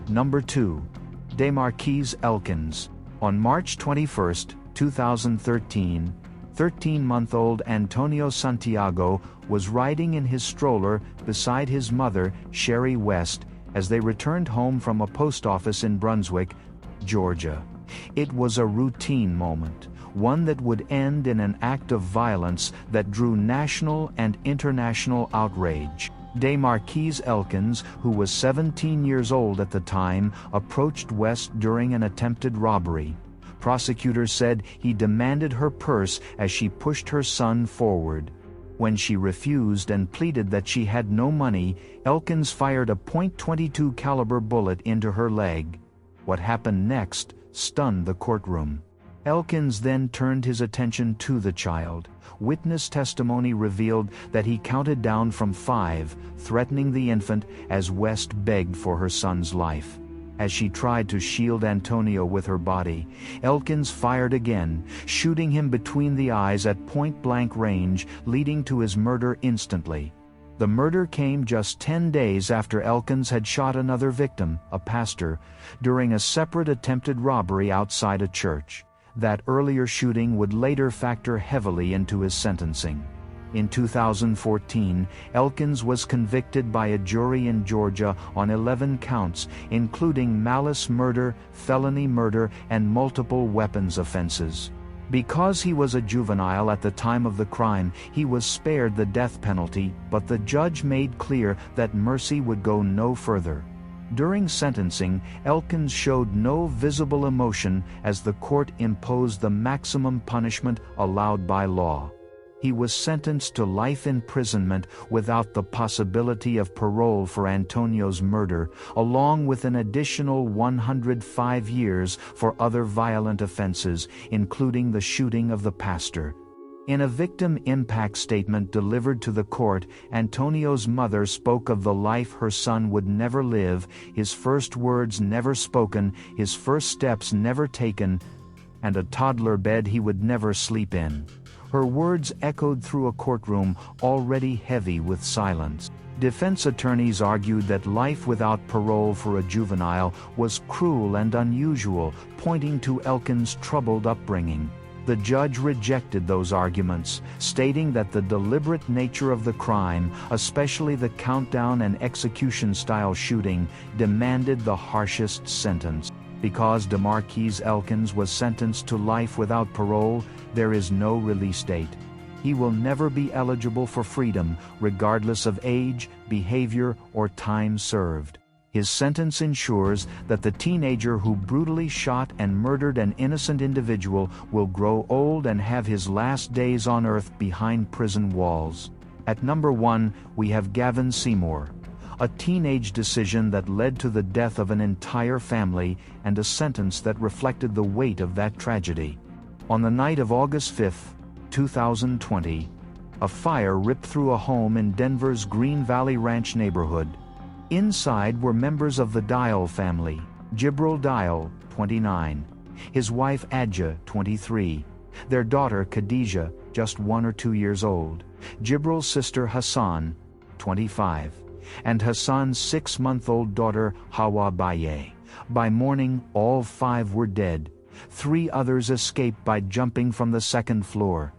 Number 2. DeMarquise Elkins. On March 21, 2013, 13-month-old Antonio Santiago was riding in his stroller beside his mother, Sherry West, as they returned home from a post office in Brunswick, Georgia. It was a routine moment, one that would end in an act of violence that drew national and international outrage. DeMarquise Elkins, who was 17 years old at the time, approached West during an attempted robbery. Prosecutors said he demanded her purse as she pushed her son forward. When she refused and pleaded that she had no money, Elkins fired a .22 caliber bullet into her leg. What happened next stunned the courtroom. Elkins then turned his attention to the child. Witness testimony revealed that he counted down from 5, threatening the infant as West begged for her son's life. As she tried to shield Antonio with her body, Elkins fired again, shooting him between the eyes at point-blank range, leading to his murder instantly. The murder came just 10 days after Elkins had shot another victim, a pastor, during a separate attempted robbery outside a church. That earlier shooting would later factor heavily into his sentencing. In 2014, Elkins was convicted by a jury in Georgia on 11 counts, including malice murder, felony murder, and multiple weapons offenses. Because he was a juvenile at the time of the crime, he was spared the death penalty, but the judge made clear that mercy would go no further. During sentencing, Elkins showed no visible emotion as the court imposed the maximum punishment allowed by law. He was sentenced to life imprisonment without the possibility of parole for Antonio's murder, along with an additional 105 years for other violent offenses, including the shooting of the pastor. In a victim impact statement delivered to the court, Antonio's mother spoke of the life her son would never live, his first words never spoken, his first steps never taken, and a toddler bed he would never sleep in. Her words echoed through a courtroom already heavy with silence. Defense attorneys argued that life without parole for a juvenile was cruel and unusual, pointing to Elkins' troubled upbringing. The judge rejected those arguments, stating that the deliberate nature of the crime, especially the countdown and execution-style shooting, demanded the harshest sentence. Because DeMarquise Elkins was sentenced to life without parole, there is no release date. He will never be eligible for freedom, regardless of age, behavior, or time served. His sentence ensures that the teenager who brutally shot and murdered an innocent individual will grow old and have his last days on earth behind prison walls. At number 1, we have Gavin Seymour. A teenage decision that led to the death of an entire family and a sentence that reflected the weight of that tragedy. On the night of August 5, 2020, a fire ripped through a home in Denver's Green Valley Ranch neighborhood. Inside were members of the Dial family: Jibril Dial, 29, his wife Adja, 23, their daughter Khadijah, just 1 or 2 years old, Jibril's sister Hassan, 25, and Hassan's 6-month-old daughter Hawa Baye. By morning, all 5 were dead. 3 others escaped by jumping from the 2nd floor.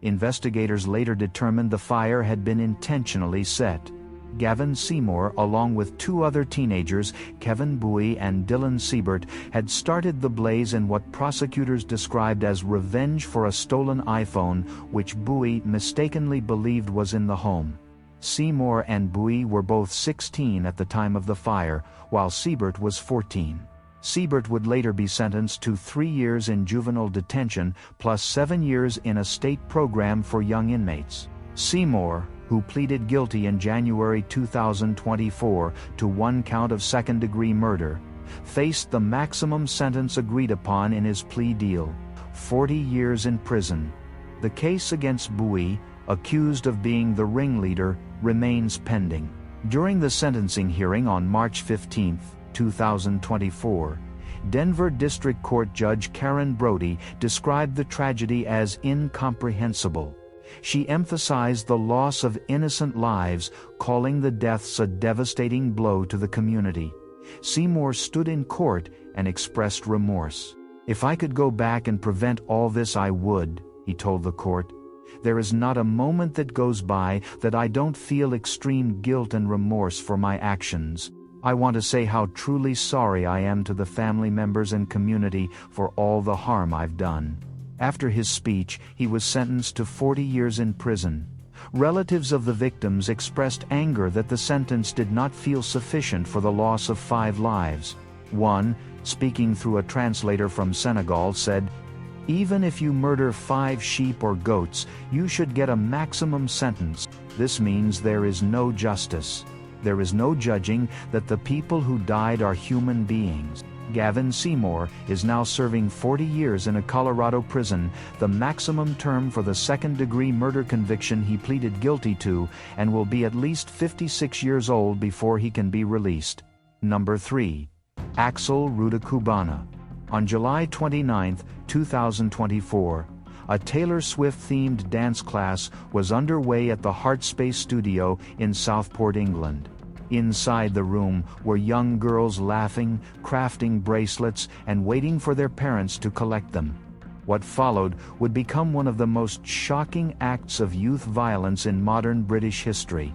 Investigators later determined the fire had been intentionally set. Gavin Seymour, along with 2 other teenagers, Kevin Bowie and Dylan Siebert, had started the blaze in what prosecutors described as revenge for a stolen iPhone, which Bowie mistakenly believed was in the home. Seymour and Bowie were both 16 at the time of the fire, while Siebert was 14. Siebert would later be sentenced to 3 years in juvenile detention plus 7 years in a state program for young inmates. Seymour, who pleaded guilty in January 2024 to 1 count of second-degree murder, faced the maximum sentence agreed upon in his plea deal: 40 years in prison. The case against Bowie, accused of being the ringleader, remains pending. During the sentencing hearing on March 15, 2024, Denver District Court Judge Karen Brody described the tragedy as incomprehensible. She emphasized the loss of innocent lives, calling the deaths a devastating blow to the community. Seymour stood in court and expressed remorse. "If I could go back and prevent all this, I would," he told the court. "There is not a moment that goes by that I don't feel extreme guilt and remorse for my actions. I want to say how truly sorry I am to the family members and community for all the harm I've done." After his speech, he was sentenced to 40 years in prison. Relatives of the victims expressed anger that the sentence did not feel sufficient for the loss of 5 lives. One, speaking through a translator from Senegal, said, "Even if you murder 5 sheep or goats, you should get a maximum sentence. This means there is no justice. There is no judging that the people who died are human beings." Gavin Seymour is now serving 40 years in a Colorado prison, the maximum term for the second-degree murder conviction he pleaded guilty to, and will be at least 56 years old before he can be released. Number 3. Axel Rudakubana. On July 29, 2024, a Taylor Swift-themed dance class was underway at the Heartspace studio in Southport, England. Inside the room were young girls laughing, crafting bracelets, and waiting for their parents to collect them. What followed would become one of the most shocking acts of youth violence in modern British history.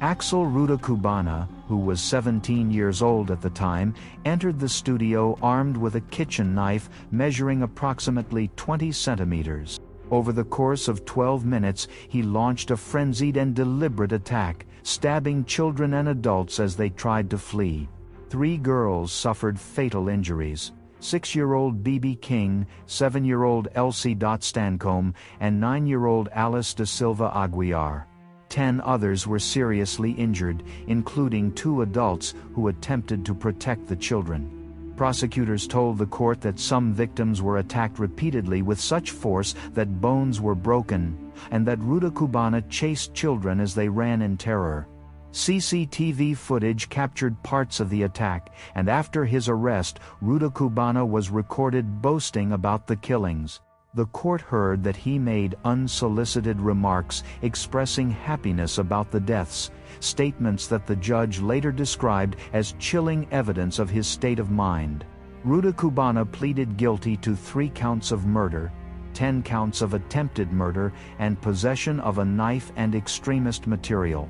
Axel Rudakubana, who was 17 years old at the time, entered the studio armed with a kitchen knife measuring approximately 20 centimeters. Over the course of 12 minutes, he launched a frenzied and deliberate attack, stabbing children and adults as they tried to flee. 3 girls suffered fatal injuries: 6-year-old BB King, 7-year-old Elsie Stancombe, and 9-year-old Alice da Silva Aguiar. 10 others were seriously injured, including 2 adults who attempted to protect the children. Prosecutors told the court that some victims were attacked repeatedly with such force that bones were broken, and that Rudakubana chased children as they ran in terror. CCTV footage captured parts of the attack, and after his arrest, Rudakubana was recorded boasting about the killings. The court heard that he made unsolicited remarks expressing happiness about the deaths, statements that the judge later described as chilling evidence of his state of mind. Rudakubana pleaded guilty to 3 counts of murder, 10 counts of attempted murder, and possession of a knife and extremist material.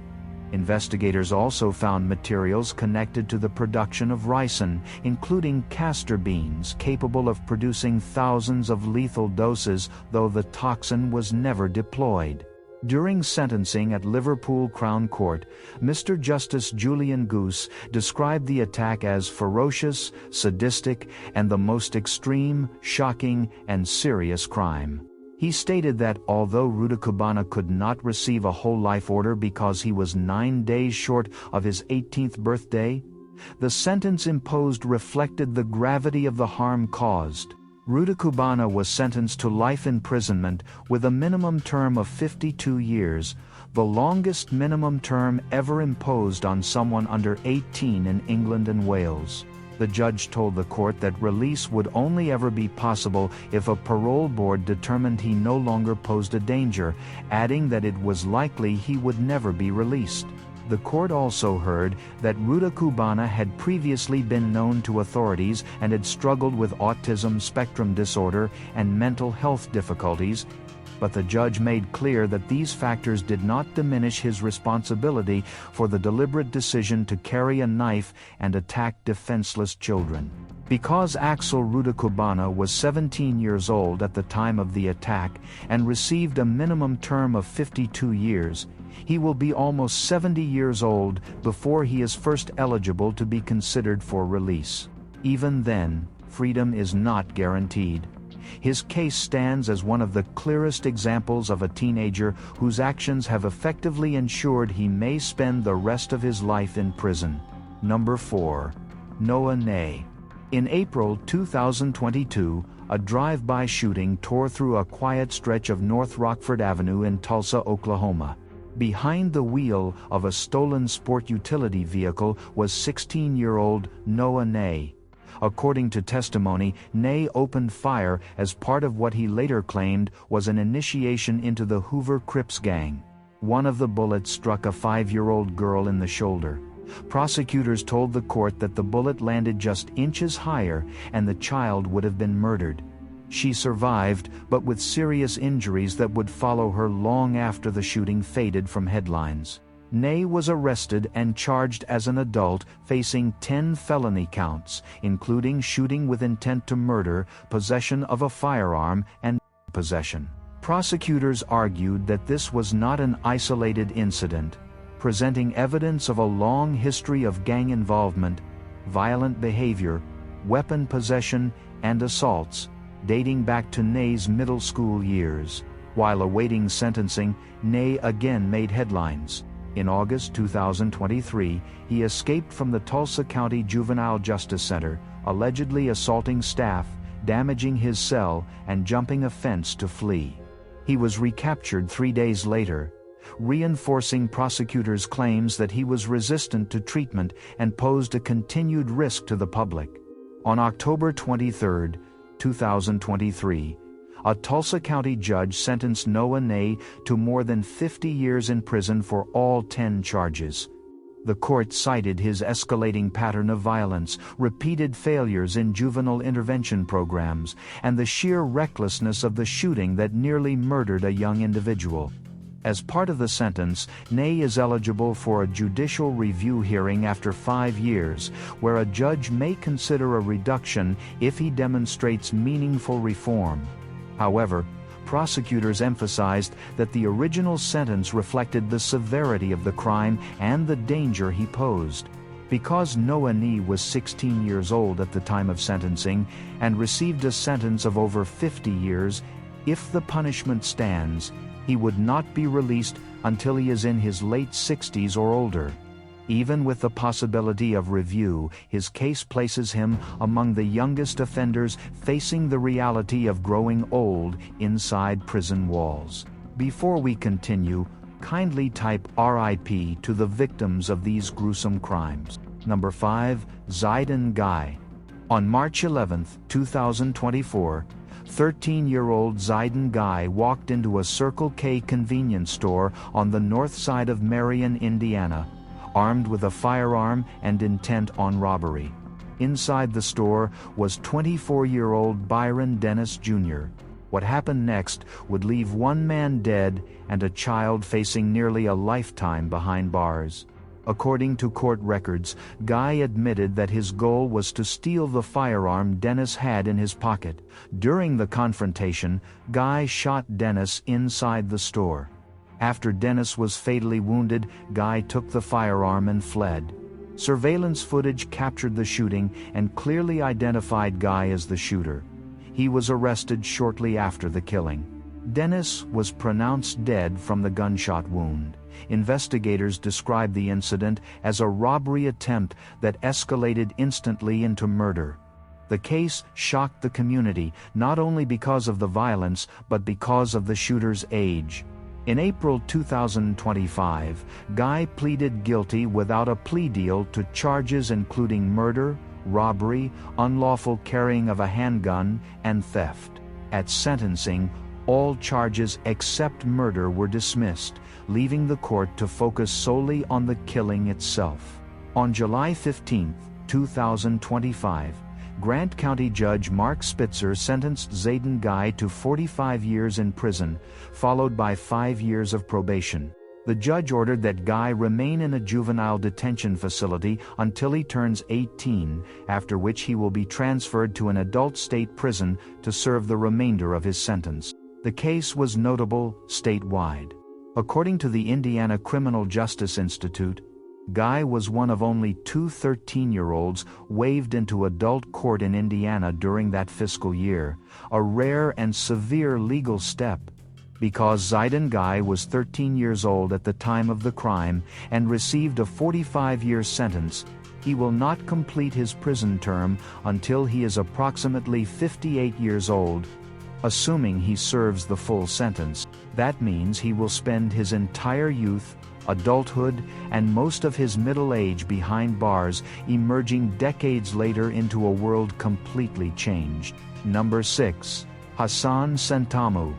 Investigators also found materials connected to the production of ricin, including castor beans capable of producing thousands of lethal doses, though the toxin was never deployed. During sentencing at Liverpool Crown Court, Mr. Justice Julian Goose described the attack as ferocious, sadistic, and the most extreme, shocking, and serious crime. He stated that although Rudakubana could not receive a whole life order because he was 9 days short of his 18th birthday, the sentence imposed reflected the gravity of the harm caused. Rudakubana was sentenced to life imprisonment with a minimum term of 52 years, the longest minimum term ever imposed on someone under 18 in England and Wales. The judge told the court that release would only ever be possible if a parole board determined he no longer posed a danger, adding that it was likely he would never be released. The court also heard that Rudakubana had previously been known to authorities and had struggled with autism spectrum disorder and mental health difficulties, but the judge made clear that these factors did not diminish his responsibility for the deliberate decision to carry a knife and attack defenseless children. Because Axel Rudakubana was 17 years old at the time of the attack and received a minimum term of 52 years, he will be almost 70 years old before he is first eligible to be considered for release. Even then, freedom is not guaranteed. His case stands as one of the clearest examples of a teenager whose actions have effectively ensured he may spend the rest of his life in prison. Number 4. Noah Ney. In April 2022, a drive-by shooting tore through a quiet stretch of North Rockford Avenue in Tulsa, Oklahoma. Behind the wheel of a stolen sport utility vehicle was 16-year-old Noah Ney. According to testimony, Ney opened fire as part of what he later claimed was an initiation into the Hoover Crips gang. One of the bullets struck a 5-year-old girl in the shoulder. Prosecutors told the court that the bullet landed just inches higher and the child would have been murdered. She survived, but with serious injuries that would follow her long after the shooting faded from headlines. Ney was arrested and charged as an adult, facing 10 felony counts, including shooting with intent to murder, possession of a firearm, and possession. Prosecutors argued that this was not an isolated incident, presenting evidence of a long history of gang involvement, violent behavior, weapon possession, and assaults, dating back to Ney's middle school years. While awaiting sentencing, Ney again made headlines. In August 2023, he escaped from the Tulsa County Juvenile Justice Center, allegedly assaulting staff, damaging his cell, and jumping a fence to flee. He was recaptured 3 days later, reinforcing prosecutors' claims that he was resistant to treatment and posed a continued risk to the public. On October 23, 2023, a Tulsa County judge sentenced Noah Ney to more than 50 years in prison for all 10 charges. The court cited his escalating pattern of violence, repeated failures in juvenile intervention programs, and the sheer recklessness of the shooting that nearly murdered a young individual. As part of the sentence, Ney is eligible for a judicial review hearing after 5 years, where a judge may consider a reduction if he demonstrates meaningful reform. However, prosecutors emphasized that the original sentence reflected the severity of the crime and the danger he posed. Because Noah Ney was 16 years old at the time of sentencing and received a sentence of over 50 years, if the punishment stands, he would not be released until he is in his late 60s or older. Even with the possibility of review, his case places him among the youngest offenders facing the reality of growing old inside prison walls. Before we continue, kindly type RIP to the victims of these gruesome crimes. Number 5. Zidane Guy. On March 11, 2024, 13-year-old Zidane Guy walked into a Circle K convenience store on the north side of Marion, Indiana, armed with a firearm and intent on robbery. Inside the store was 24-year-old Byron Dennis Jr. What happened next would leave one man dead and a child facing nearly a lifetime behind bars. According to court records, Guy admitted that his goal was to steal the firearm Dennis had in his pocket. During the confrontation, Guy shot Dennis inside the store. After Dennis was fatally wounded, Guy took the firearm and fled. Surveillance footage captured the shooting and clearly identified Guy as the shooter. He was arrested shortly after the killing. Dennis was pronounced dead from the gunshot wound. Investigators described the incident as a robbery attempt that escalated instantly into murder. The case shocked the community, not only because of the violence, but because of the shooter's age. In April 2025, Guy pleaded guilty without a plea deal to charges including murder, robbery, unlawful carrying of a handgun, and theft. At sentencing, all charges except murder were dismissed, leaving the court to focus solely on the killing itself. On July 15, 2025, Grant County Judge Mark Spitzer sentenced Zidane Guy to 45 years in prison, followed by 5 years of probation. The judge ordered that Guy remain in a juvenile detention facility until he turns 18, after which he will be transferred to an adult state prison to serve the remainder of his sentence. The case was notable statewide. According to the Indiana Criminal Justice Institute, Guy was one of only 2 13-year-olds waived into adult court in Indiana during that fiscal year, a rare and severe legal step. Because Zidane Guy was 13 years old at the time of the crime and received a 45-year sentence, he will not complete his prison term until he is approximately 58 years old. Assuming he serves the full sentence, that means he will spend his entire youth, adulthood, and most of his middle age behind bars, emerging decades later into a world completely changed. Number 6. Hassan Santamu.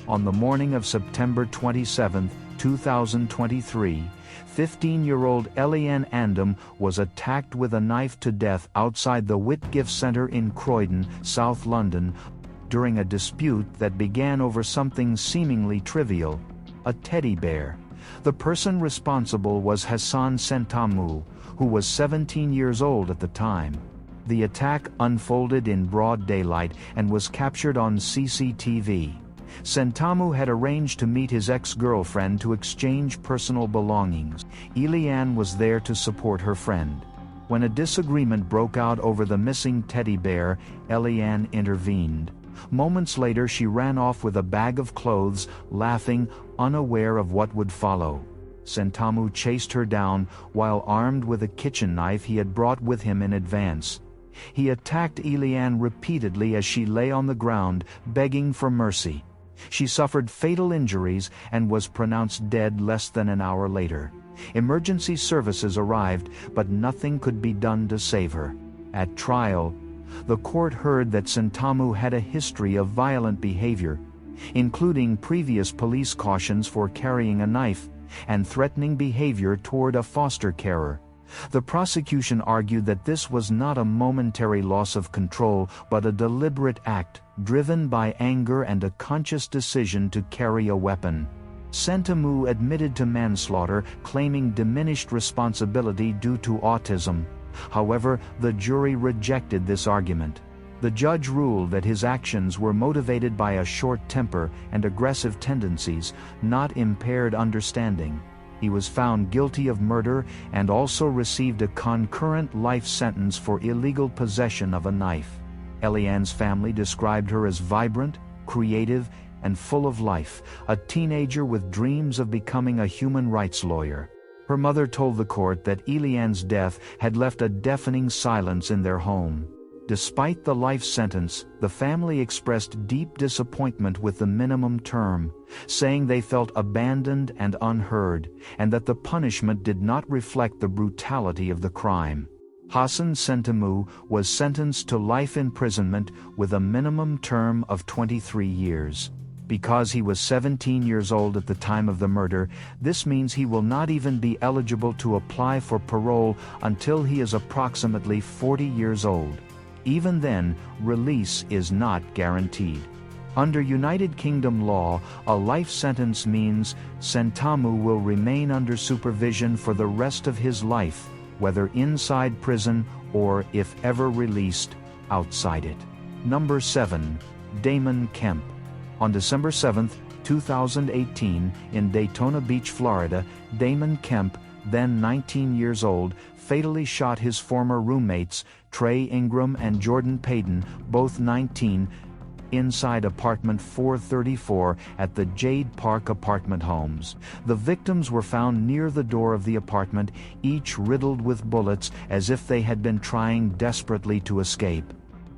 On the morning of September 27, 2023, 15-year-old Eliane Andam was attacked with a knife to death outside the Whitgift Centre in Croydon, South London, during a dispute that began over something seemingly trivial: a teddy bear. The person responsible was Hassan Santamu, who was 17 years old at the time. The attack unfolded in broad daylight and was captured on CCTV. Santamu had arranged to meet his ex-girlfriend to exchange personal belongings. Eliane was there to support her friend. When a disagreement broke out over the missing teddy bear, Eliane intervened. Moments later she ran off with a bag of clothes, laughing, unaware of what would follow. Santamu chased her down, while armed with a kitchen knife he had brought with him in advance. He attacked Eliane repeatedly as she lay on the ground, begging for mercy. She suffered fatal injuries and was pronounced dead less than an hour later. Emergency services arrived, but nothing could be done to save her. At trial, the court heard that Santamu had a history of violent behavior, including previous police cautions for carrying a knife and threatening behavior toward a foster carer. The prosecution argued that this was not a momentary loss of control but a deliberate act, driven by anger and a conscious decision to carry a weapon. Santamu admitted to manslaughter, claiming diminished responsibility due to autism. However, the jury rejected this argument. The judge ruled that his actions were motivated by a short temper and aggressive tendencies, not impaired understanding. He was found guilty of murder and also received a concurrent life sentence for illegal possession of a knife. Eliane's family described her as vibrant, creative, and full of life, a teenager with dreams of becoming a human rights lawyer. Her mother told the court that Eliane's death had left a deafening silence in their home. Despite the life sentence, the family expressed deep disappointment with the minimum term, saying they felt abandoned and unheard, and that the punishment did not reflect the brutality of the crime. Hassan Santamu was sentenced to life imprisonment with a minimum term of 23 years. Because he was 17 years old at the time of the murder, this means he will not even be eligible to apply for parole until he is approximately 40 years old. Even then, release is not guaranteed. Under United Kingdom law, a life sentence means Santamu will remain under supervision for the rest of his life, whether inside prison or, if ever released, outside it. Number 7. Damon Kemp. On December 7, 2018, in Daytona Beach, Florida, Damon Kemp, then 19 years old, fatally shot his former roommates, Trey Ingram and Jordan Payton, both 19, inside apartment 434 at the Jade Park apartment homes. The victims were found near the door of the apartment, each riddled with bullets as if they had been trying desperately to escape.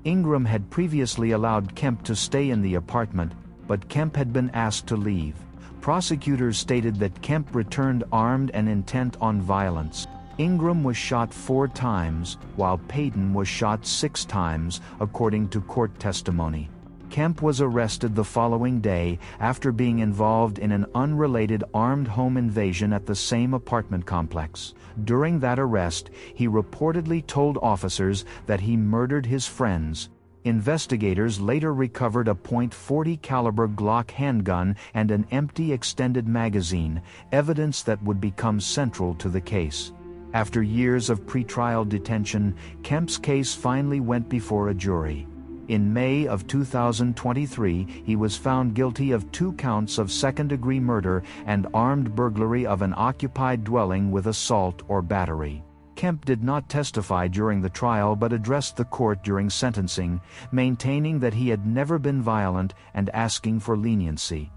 Ingram had previously allowed Kemp to stay in the apartment, but Kemp had been asked to leave. Prosecutors stated that Kemp returned armed and intent on violence. Ingram was shot 4 times, while Payton was shot 6 times, according to court testimony. Kemp was arrested the following day after being involved in an unrelated armed home invasion at the same apartment complex. During that arrest, he reportedly told officers that he murdered his friends. Investigators later recovered a .40 caliber Glock handgun and an empty extended magazine, evidence that would become central to the case. After years of pretrial detention, Kemp's case finally went before a jury. In May of 2023, he was found guilty of 2 counts of second-degree murder and armed burglary of an occupied dwelling with assault or battery. Kemp did not testify during the trial but addressed the court during sentencing, maintaining that he had never been violent and asking for leniency.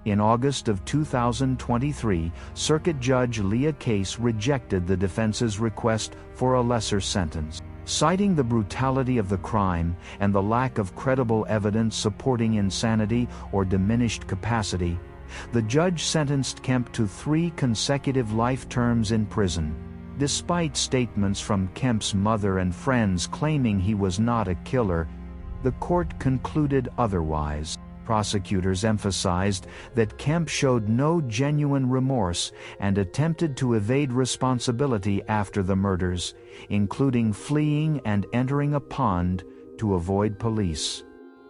In August of 2023, Circuit Judge Leah Case rejected the defense's request for a lesser sentence. Citing the brutality of the crime and the lack of credible evidence supporting insanity or diminished capacity, the judge sentenced Kemp to 3 consecutive life terms in prison. Despite statements from Kemp's mother and friends claiming he was not a killer, the court concluded otherwise. Prosecutors emphasized that Kemp showed no genuine remorse and attempted to evade responsibility after the murders, including fleeing and entering a pond to avoid police.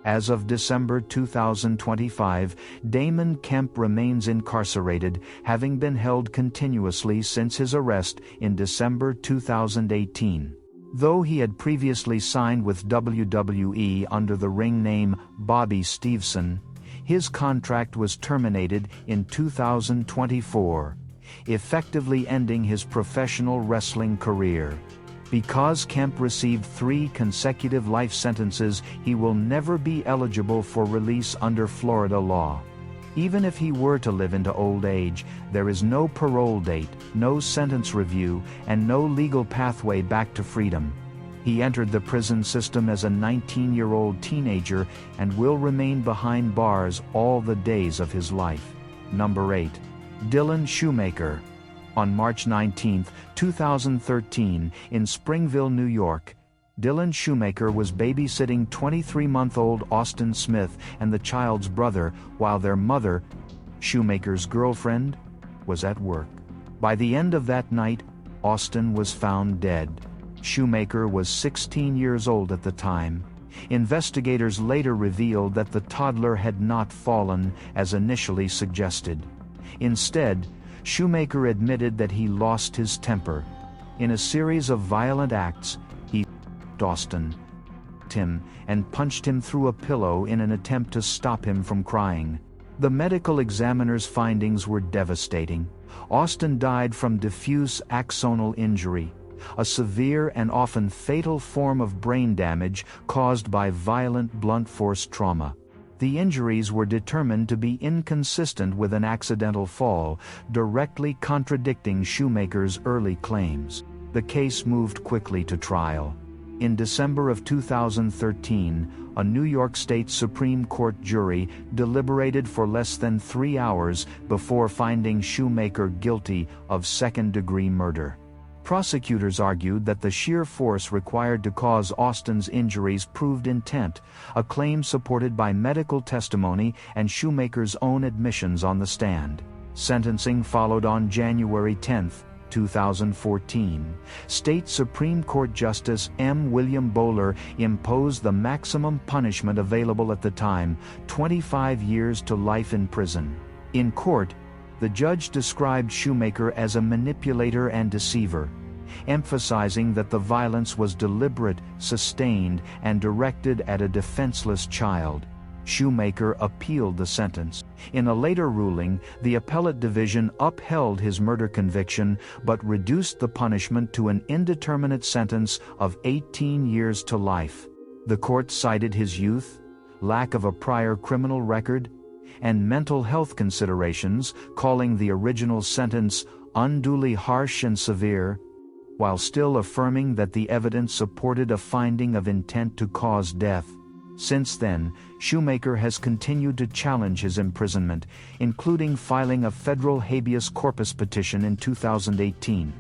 As of December 2025, Damon Kemp remains incarcerated, having been held continuously since his arrest in December 2018. Though he had previously signed with WWE under the ring name Bobby Stevenson, his contract was terminated in 2024, effectively ending his professional wrestling career. Because Kemp received 3 consecutive life sentences, he will never be eligible for release under Florida law. Even if he were to live into old age, there is no parole date, no sentence review, and no legal pathway back to freedom. He entered the prison system as a 19-year-old teenager and will remain behind bars all the days of his life. Number 8. Dylan Shoemaker. On March 19, 2013, in Springville, New York, Dylan Shoemaker was babysitting 23-month-old Austin Smith and the child's brother while their mother, Shoemaker's girlfriend, was at work. By the end of that night, Austin was found dead. Shoemaker was 16 years old at the time. Investigators later revealed that the toddler had not fallen, as initially suggested. Instead, Shoemaker admitted that he lost his temper. In a series of violent acts, he Austin, him, and punched him through a pillow in an attempt to stop him from crying. The medical examiner's findings were devastating. Austin died from diffuse axonal injury, a severe and often fatal form of brain damage caused by violent blunt force trauma. The injuries were determined to be inconsistent with an accidental fall, directly contradicting Shoemaker's early claims. The case moved quickly to trial. In December of 2013, a New York State Supreme Court jury deliberated for less than 3 hours before finding Shoemaker guilty of second-degree murder. Prosecutors argued that the sheer force required to cause Austin's injuries proved intent, a claim supported by medical testimony and Shoemaker's own admissions on the stand. Sentencing followed on January 10, 2014. State Supreme Court Justice M. William Bowler imposed the maximum punishment available at the time, 25 years to life in prison. In court, the judge described Shoemaker as a manipulator and deceiver, emphasizing that the violence was deliberate, sustained, and directed at a defenseless child. Shoemaker appealed the sentence. In a later ruling, the appellate division upheld his murder conviction but reduced the punishment to an indeterminate sentence of 18 years to life. The court cited his youth, lack of a prior criminal record, and mental health considerations, calling the original sentence unduly harsh and severe, while still affirming that the evidence supported a finding of intent to cause death. Since then, Shoemaker has continued to challenge his imprisonment, including filing a federal habeas corpus petition in 2018.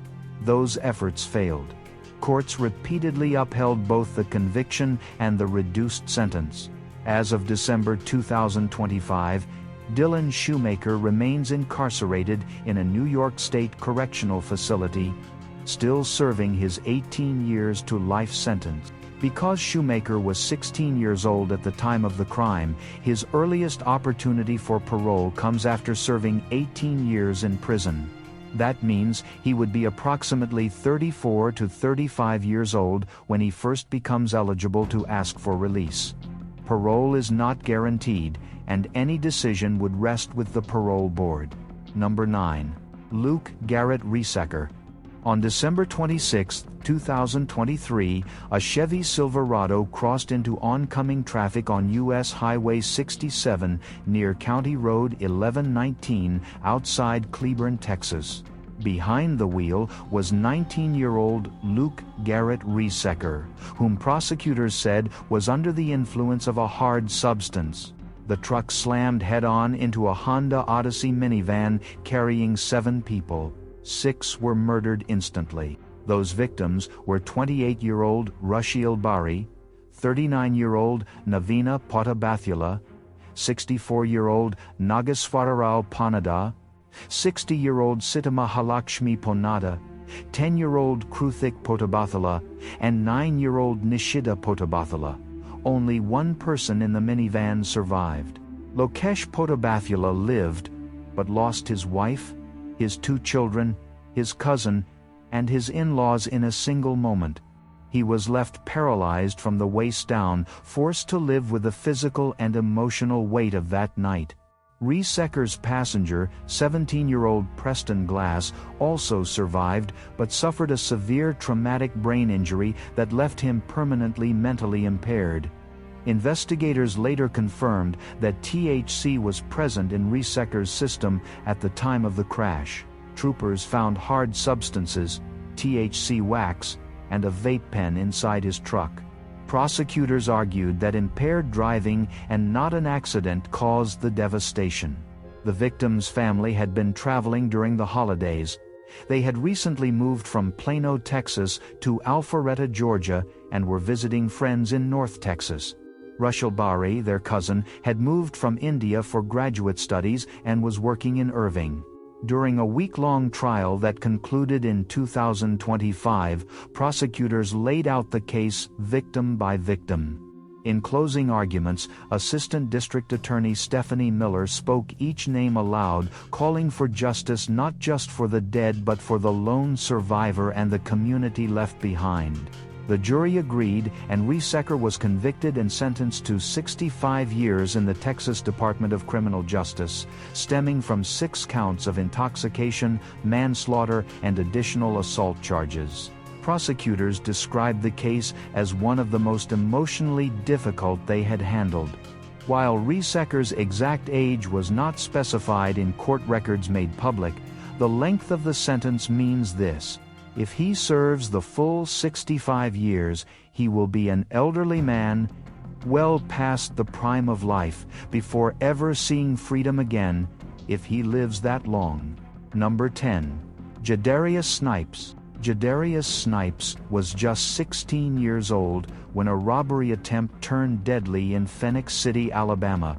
Those efforts failed. Courts repeatedly upheld both the conviction and the reduced sentence. As of December 2025, Dylan Shoemaker remains incarcerated in a New York State correctional facility, still serving his 18 years to life sentence. Because Shoemaker was 16 years old at the time of the crime, his earliest opportunity for parole comes after serving 18 years in prison. That means he would be approximately 34 to 35 years old when he first becomes eligible to ask for release. Parole is not guaranteed, and any decision would rest with the parole board. Number 9. Luke Garrett Riesecker. On December 26, 2023, a Chevy Silverado crossed into oncoming traffic on U.S. Highway 67 near County Road 1119 outside Cleburne, Texas. Behind the wheel was 19-year-old Luke Garrett Riesecker, whom prosecutors said was under the influence of a hard substance. The truck slammed head-on into a Honda Odyssey minivan carrying 7 people. 6 were murdered instantly. Those victims were 28-year-old Rushiel Bari, 39-year-old Navina Pottabathula, 64-year-old Nageswararao Panada, 60-year-old Sitamahalakshmi Ponada, 10-year-old Kruthik Potabathala, and 9-year-old Nishida Potabathala. Only one person in the minivan survived. Lokesh Potabathala lived, but lost his wife, his 2 children, his cousin, and his in-laws in a single moment. He was left paralyzed from the waist down, forced to live with the physical and emotional weight of that night. Reseker's passenger, 17-year-old Preston Glass, also survived but suffered a severe traumatic brain injury that left him permanently mentally impaired. Investigators later confirmed that THC was present in Reseker's system at the time of the crash. Troopers found hard substances, THC wax, and a vape pen inside his truck. Prosecutors argued that impaired driving and not an accident caused the devastation. The victim's family had been traveling during the holidays. They had recently moved from Plano, Texas to Alpharetta, Georgia, and were visiting friends in North Texas. Rushal Bari, their cousin, had moved from India for graduate studies and was working in Irving. During a week-long trial that concluded in 2025, prosecutors laid out the case victim by victim. In closing arguments, Assistant District Attorney Stephanie Miller spoke each name aloud, calling for justice not just for the dead but for the lone survivor and the community left behind. The jury agreed, and Reseker was convicted and sentenced to 65 years in the Texas Department of Criminal Justice, stemming from 6 counts of intoxication, manslaughter, and additional assault charges. Prosecutors described the case as one of the most emotionally difficult they had handled. While Reseker's exact age was not specified in court records made public, the length of the sentence means this: if he serves the full 65 years, he will be an elderly man, well past the prime of life, before ever seeing freedom again, if he lives that long. Number 10. Jadarius Snipes. Jadarius Snipes was just 16 years old when a robbery attempt turned deadly in Phoenix City, Alabama.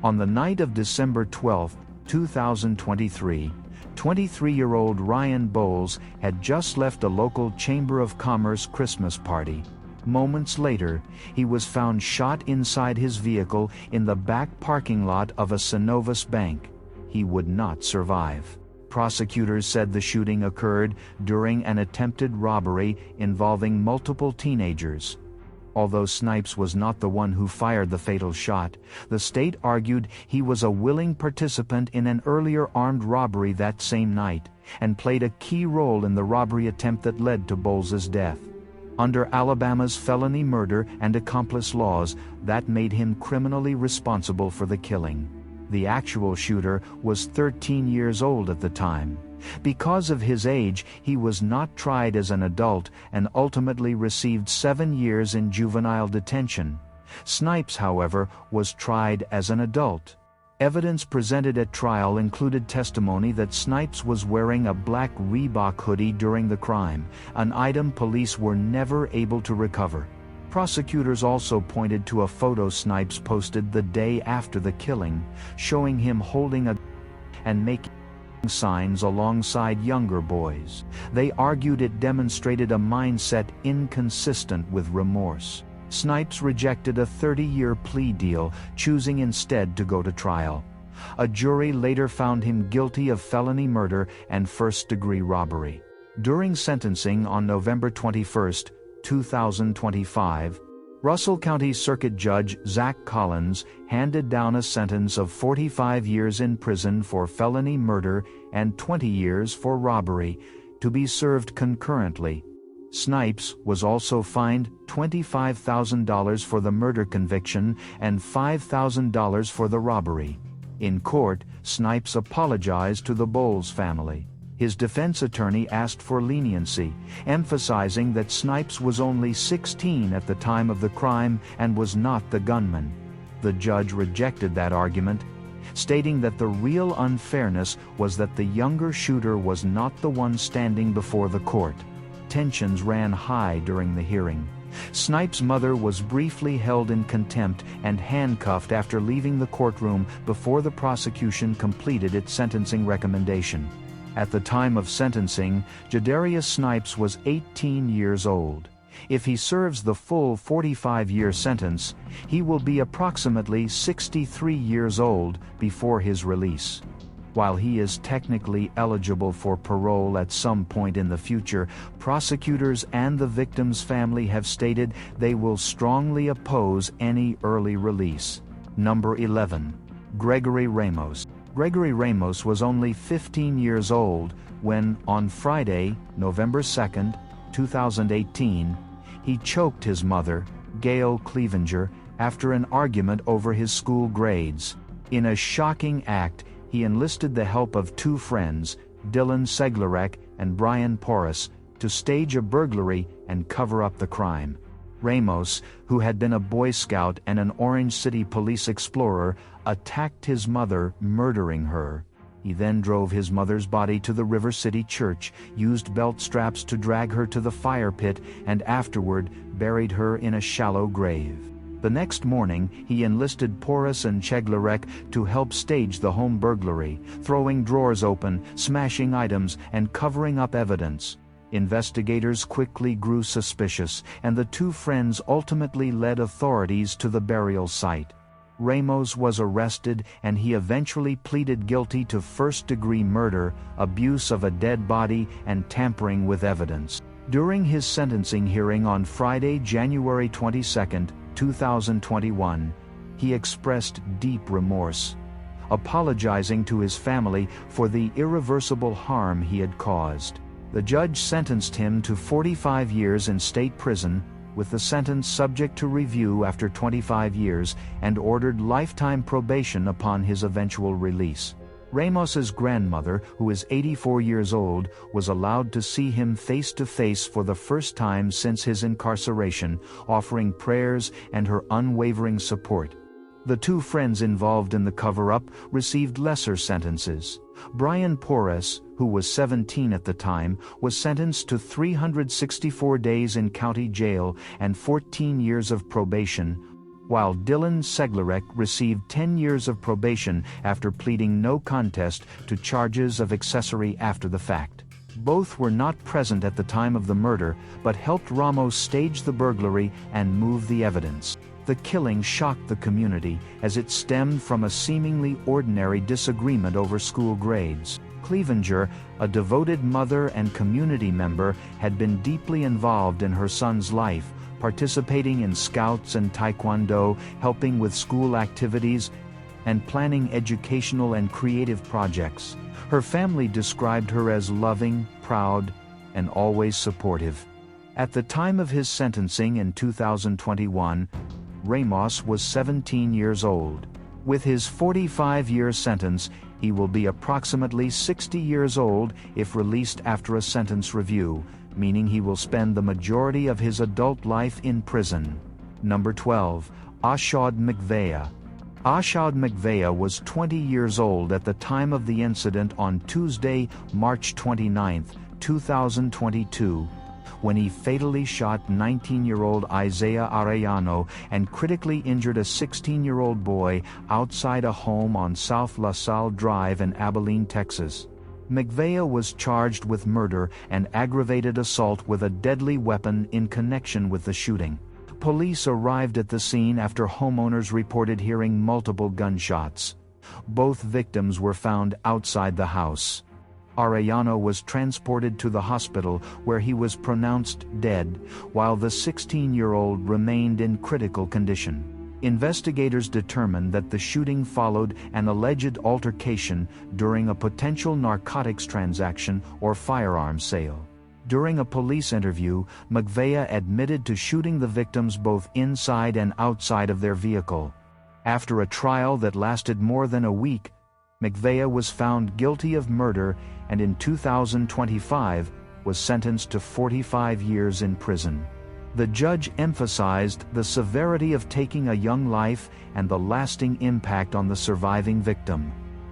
On the night of December 12, 2023, 23-year-old Ryan Bowles had just left a local Chamber of Commerce Christmas party. Moments later, he was found shot inside his vehicle in the back parking lot of a Synovus bank. He would not survive. Prosecutors said the shooting occurred during an attempted robbery involving multiple teenagers. Although Snipes was not the one who fired the fatal shot, the state argued he was a willing participant in an earlier armed robbery that same night, and played a key role in the robbery attempt that led to Bowles's death. Under Alabama's felony murder and accomplice laws, that made him criminally responsible for the killing. The actual shooter was 13 years old at the time. Because of his age, he was not tried as an adult and ultimately received 7 years in juvenile detention. Snipes, however, was tried as an adult. Evidence presented at trial included testimony that Snipes was wearing a black Reebok hoodie during the crime, an item police were never able to recover. Prosecutors also pointed to a photo Snipes posted the day after the killing, showing him holding a and making signs alongside younger boys. They argued it demonstrated a mindset inconsistent with remorse. Snipes rejected a 30-year plea deal, choosing instead to go to trial. A jury later found him guilty of felony murder and first-degree robbery. During sentencing on November 21, 2025, Russell County Circuit Judge Zach Collins handed down a sentence of 45 years in prison for felony murder and 20 years for robbery, to be served concurrently. Snipes was also fined $25,000 for the murder conviction and $5,000 for the robbery. In court, Snipes apologized to the Bowles family. His defense attorney asked for leniency, emphasizing that Snipes was only 16 at the time of the crime and was not the gunman. The judge rejected that argument, stating that the real unfairness was that the younger shooter was not the one standing before the court. Tensions ran high during the hearing. Snipes' mother was briefly held in contempt and handcuffed after leaving the courtroom before the prosecution completed its sentencing recommendation. At the time of sentencing, Jadarius Snipes was 18 years old. If he serves the full 45-year sentence, he will be approximately 63 years old before his release. While he is technically eligible for parole at some point in the future, prosecutors and the victim's family have stated they will strongly oppose any early release. Number 11. Gregory Ramos. Gregory Ramos was only 15 years old when, on Friday, November 2, 2018, he choked his mother, Gail Clevenger, after an argument over his school grades. In a shocking act, he enlisted the help of two friends, Dylan Seglerek and Brian Porras, to stage a burglary and cover up the crime. Ramos, who had been a Boy Scout and an Orange City police explorer, attacked his mother, murdering her. He then drove his mother's body to the River City Church, used belt straps to drag her to the fire pit, and afterward buried her in a shallow grave. The next morning, he enlisted Porras and Cheglarek to help stage the home burglary, throwing drawers open, smashing items, and covering up evidence. Investigators quickly grew suspicious, and the two friends ultimately led authorities to the burial site. Ramos was arrested, and he eventually pleaded guilty to first-degree murder, abuse of a dead body, and tampering with evidence. During his sentencing hearing on Friday, January 22, 2021, he expressed deep remorse, apologizing to his family for the irreversible harm he had caused. The judge sentenced him to 45 years in state prison, with the sentence subject to review after 25 years, and ordered lifetime probation upon his eventual release. Ramos's grandmother, who is 84 years old, was allowed to see him face to face for the first time since his incarceration, offering prayers and her unwavering support. The two friends involved in the cover-up received lesser sentences. Brian Porras, who was 17 at the time, was sentenced to 364 days in county jail and 14 years of probation, while Dylan Seglerek received 10 years of probation after pleading no contest to charges of accessory after the fact. Both were not present at the time of the murder, but helped Ramos stage the burglary and move the evidence. The killing shocked the community, as it stemmed from a seemingly ordinary disagreement over school grades. Clevenger, a devoted mother and community member, had been deeply involved in her son's life, participating in Scouts and Taekwondo, helping with school activities, and planning educational and creative projects. Her family described her as loving, proud, and always supportive. At the time of his sentencing in 2021, Ramos was 17 years old. With his 45-year sentence, he will be approximately 60 years old if released after a sentence review, meaning he will spend the majority of his adult life in prison. Number 12. Hassan Santamu. Hassan Santamu was 20 years old at the time of the incident on Tuesday, March 29, 2022, when he fatally shot 19-year-old Isaiah Arellano and critically injured a 16-year-old boy outside a home on South La Salle Drive in Abilene, Texas. Marcveigh was charged with murder and aggravated assault with a deadly weapon in connection with the shooting. Police arrived at the scene after homeowners reported hearing multiple gunshots. Both victims were found outside the house. Arellano was transported to the hospital where he was pronounced dead, while the 16-year-old remained in critical condition. Investigators determined that the shooting followed an alleged altercation during a potential narcotics transaction or firearm sale. During a police interview, Marcveigh admitted to shooting the victims both inside and outside of their vehicle. After a trial that lasted more than a week, Marcveigh was found guilty of murder and in 2025 was sentenced to 45 years in prison. The judge emphasized the severity of taking a young life and the lasting impact on the surviving victim.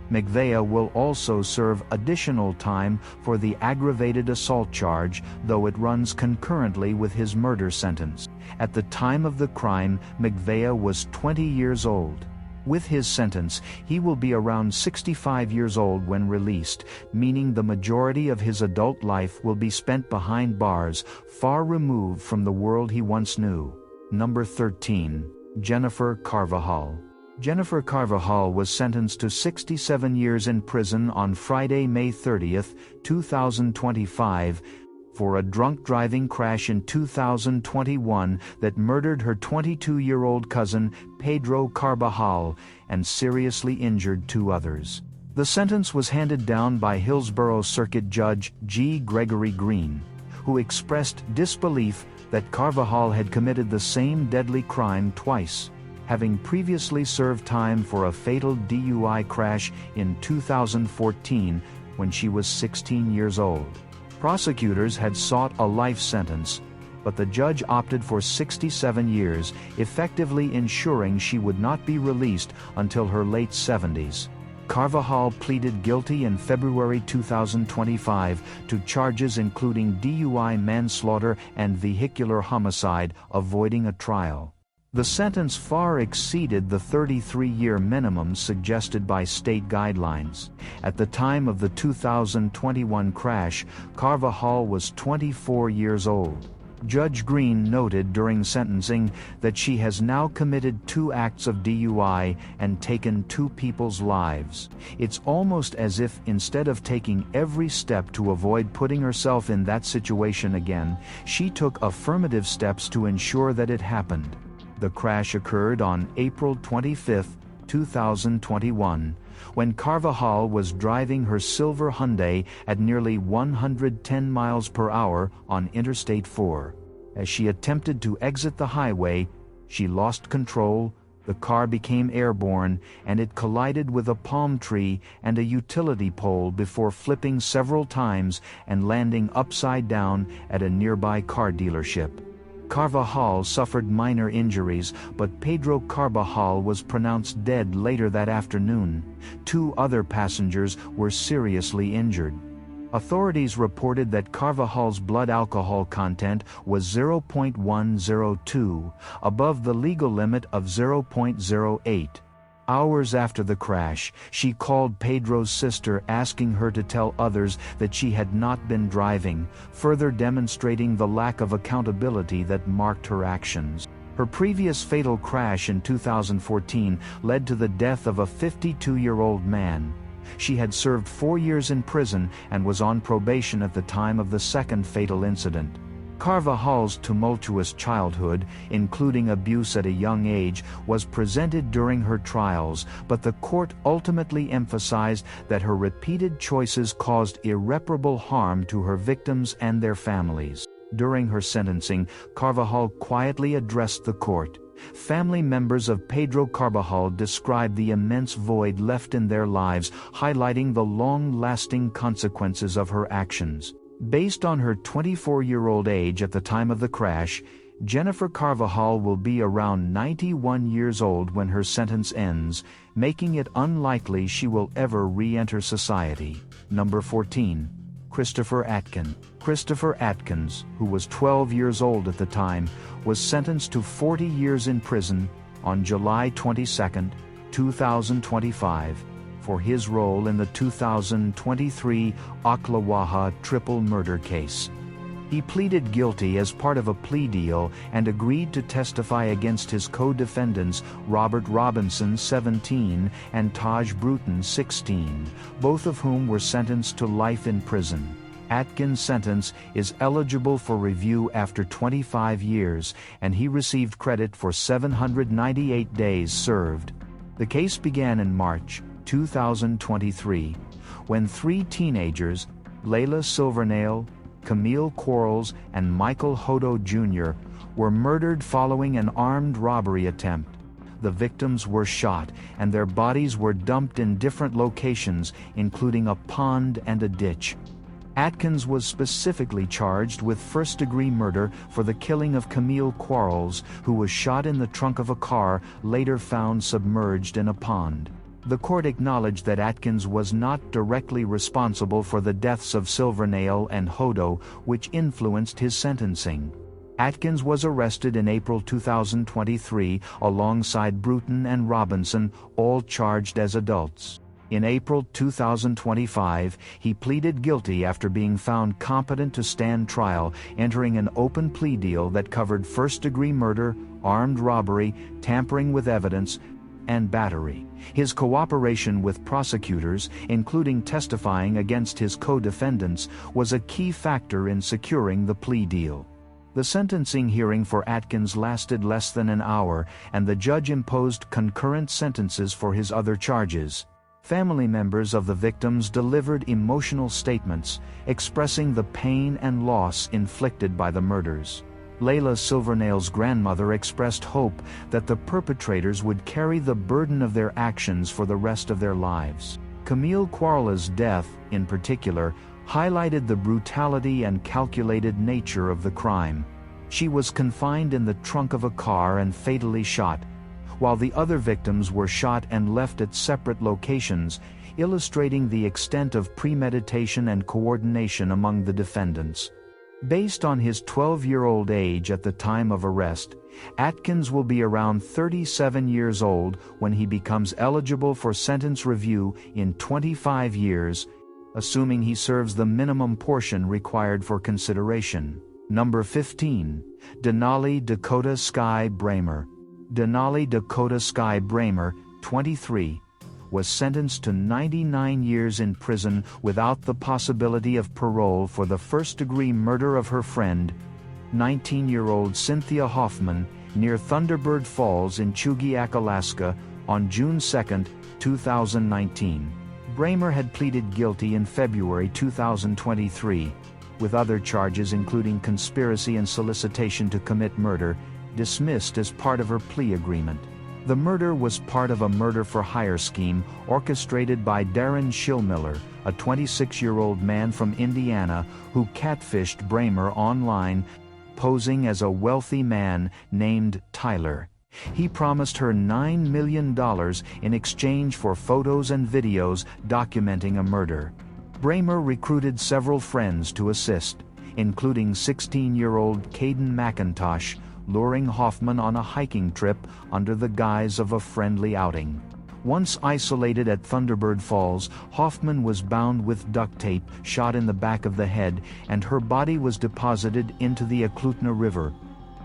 Marcveigh will also serve additional time for the aggravated assault charge, though it runs concurrently with his murder sentence. At the time of the crime, Marcveigh was 20 years old. With his sentence, he will be around 65 years old when released, meaning the majority of his adult life will be spent behind bars, far removed from the world he once knew. Number 13. Jennifer Carvajal. Jennifer Carvajal was sentenced to 67 years in prison on Friday, May 30, 2025, for a drunk driving crash in 2021 that murdered her 22-year-old cousin, Pedro Carvajal, and seriously injured 2 others. The sentence was handed down by Hillsborough Circuit Judge G. Gregory Green, who expressed disbelief that Carvajal had committed the same deadly crime twice, having previously served time for a fatal DUI crash in 2014 when she was 16 years old. Prosecutors had sought a life sentence, but the judge opted for 67 years, effectively ensuring she would not be released until her late 70s. Carvajal pleaded guilty in February 2025 to charges including DUI manslaughter and vehicular homicide, avoiding a trial. The sentence far exceeded the 33-year minimum suggested by state guidelines. At the time of the 2021 crash, Carvajal was 24 years old. Judge Green noted during sentencing that she has now committed 2 acts of DUI and taken 2 people's lives. It's almost as if instead of taking every step to avoid putting herself in that situation again, she took affirmative steps to ensure that it happened. The crash occurred on April 25, 2021, when Carvajal was driving her silver Hyundai at nearly 110 miles per hour on Interstate 4. As she attempted to exit the highway, she lost control, the car became airborne, and it collided with a palm tree and a utility pole before flipping several times and landing upside down at a nearby car dealership. Carvajal suffered minor injuries, but Pedro Carvajal was pronounced dead later that afternoon. 2 other passengers were seriously injured. Authorities reported that Carvajal's blood alcohol content was 0.102, above the legal limit of 0.08. Hours after the crash, she called Pedro's sister asking her to tell others that she had not been driving, further demonstrating the lack of accountability that marked her actions. Her previous fatal crash in 2014 led to the death of a 52-year-old man. She had served 4 years in prison and was on probation at the time of the second fatal incident. Carvajal's tumultuous childhood, including abuse at a young age, was presented during her trials, but the court ultimately emphasized that her repeated choices caused irreparable harm to her victims and their families. During her sentencing, Carvajal quietly addressed the court. Family members of Pedro Carvajal described the immense void left in their lives, highlighting the long-lasting consequences of her actions. Based on her 24-year-old age at the time of the crash, Jennifer Carvajal will be around 91 years old when her sentence ends, making it unlikely she will ever re-enter society. Number 14. Christopher Atkins. Christopher Atkins, who was 12 years old at the time, was sentenced to 40 years in prison on July 22, 2025. For his role in the 2023 Ocklawaha triple murder case. He pleaded guilty as part of a plea deal and agreed to testify against his co-defendants Robert Robinson, 17, and Taj Bruton, 16, both of whom were sentenced to life in prison. Atkins' sentence is eligible for review after 25 years, and he received credit for 798 days served. The case began in March 2023, when 3 teenagers, Layla Silvernail, Camille Quarles, and Michael Hodo Jr., were murdered following an armed robbery attempt. The victims were shot, and their bodies were dumped in different locations, including a pond and a ditch. Atkins was specifically charged with first-degree murder for the killing of Camille Quarles, who was shot in the trunk of a car later found submerged in a pond. The court acknowledged that Atkins was not directly responsible for the deaths of Silvernail and Hodo, which influenced his sentencing. Atkins was arrested in April 2023 alongside Bruton and Robinson, all charged as adults. In April 2025, he pleaded guilty after being found competent to stand trial, entering an open plea deal that covered first-degree murder, armed robbery, tampering with evidence, and battery. His cooperation with prosecutors, including testifying against his co-defendants, was a key factor in securing the plea deal. The sentencing hearing for Atkins lasted less than an hour, and the judge imposed concurrent sentences for his other charges. Family members of the victims delivered emotional statements, expressing the pain and loss inflicted by the murders. Layla Silvernail's grandmother expressed hope that the perpetrators would carry the burden of their actions for the rest of their lives. Camille Quarla's death, in particular, highlighted the brutality and calculated nature of the crime. She was confined in the trunk of a car and fatally shot, while the other victims were shot and left at separate locations, illustrating the extent of premeditation and coordination among the defendants. Based on his 12-year-old age at the time of arrest, Atkins will be around 37 years old when he becomes eligible for sentence review in 25 years, assuming he serves the minimum portion required for consideration. Number 15. Denali Dakota Sky Bramer. Denali Dakota Sky Bramer, 23, was sentenced to 99 years in prison without the possibility of parole for the first-degree murder of her friend, 19-year-old Cynthia Hoffman, near Thunderbird Falls in Chugiak, Alaska, on June 2, 2019. Bramer had pleaded guilty in February 2023, with other charges including conspiracy and solicitation to commit murder, dismissed as part of her plea agreement. The murder was part of a murder-for-hire scheme orchestrated by Darren Schillmiller, a 26-year-old man from Indiana who catfished Bramer online, posing as a wealthy man named Tyler. He promised her $9 million in exchange for photos and videos documenting a murder. Bramer recruited several friends to assist, including 16-year-old Caden McIntosh, luring Hoffman on a hiking trip under the guise of a friendly outing. Once isolated at Thunderbird Falls, Hoffman was bound with duct tape, shot in the back of the head, and her body was deposited into the Eklutna River.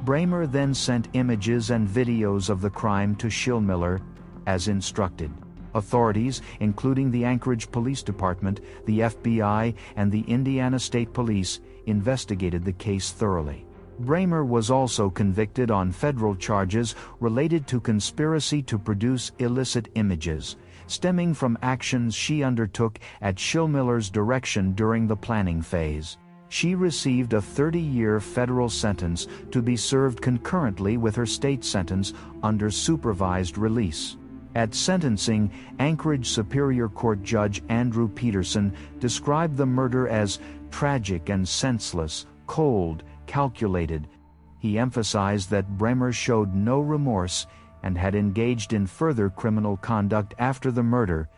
Bramer then sent images and videos of the crime to Schillmiller, as instructed. Authorities, including the Anchorage Police Department, the FBI, and the Indiana State Police, investigated the case thoroughly. Bramer was also convicted on federal charges related to conspiracy to produce illicit images, stemming from actions she undertook at Schillmiller's direction during the planning phase. She received a 30-year federal sentence to be served concurrently with her state sentence under supervised release. At sentencing, Anchorage Superior Court Judge Andrew Peterson described the murder as tragic and senseless, cold, calculated. He emphasized that Bramer showed no remorse and had engaged in further criminal conduct after the murder,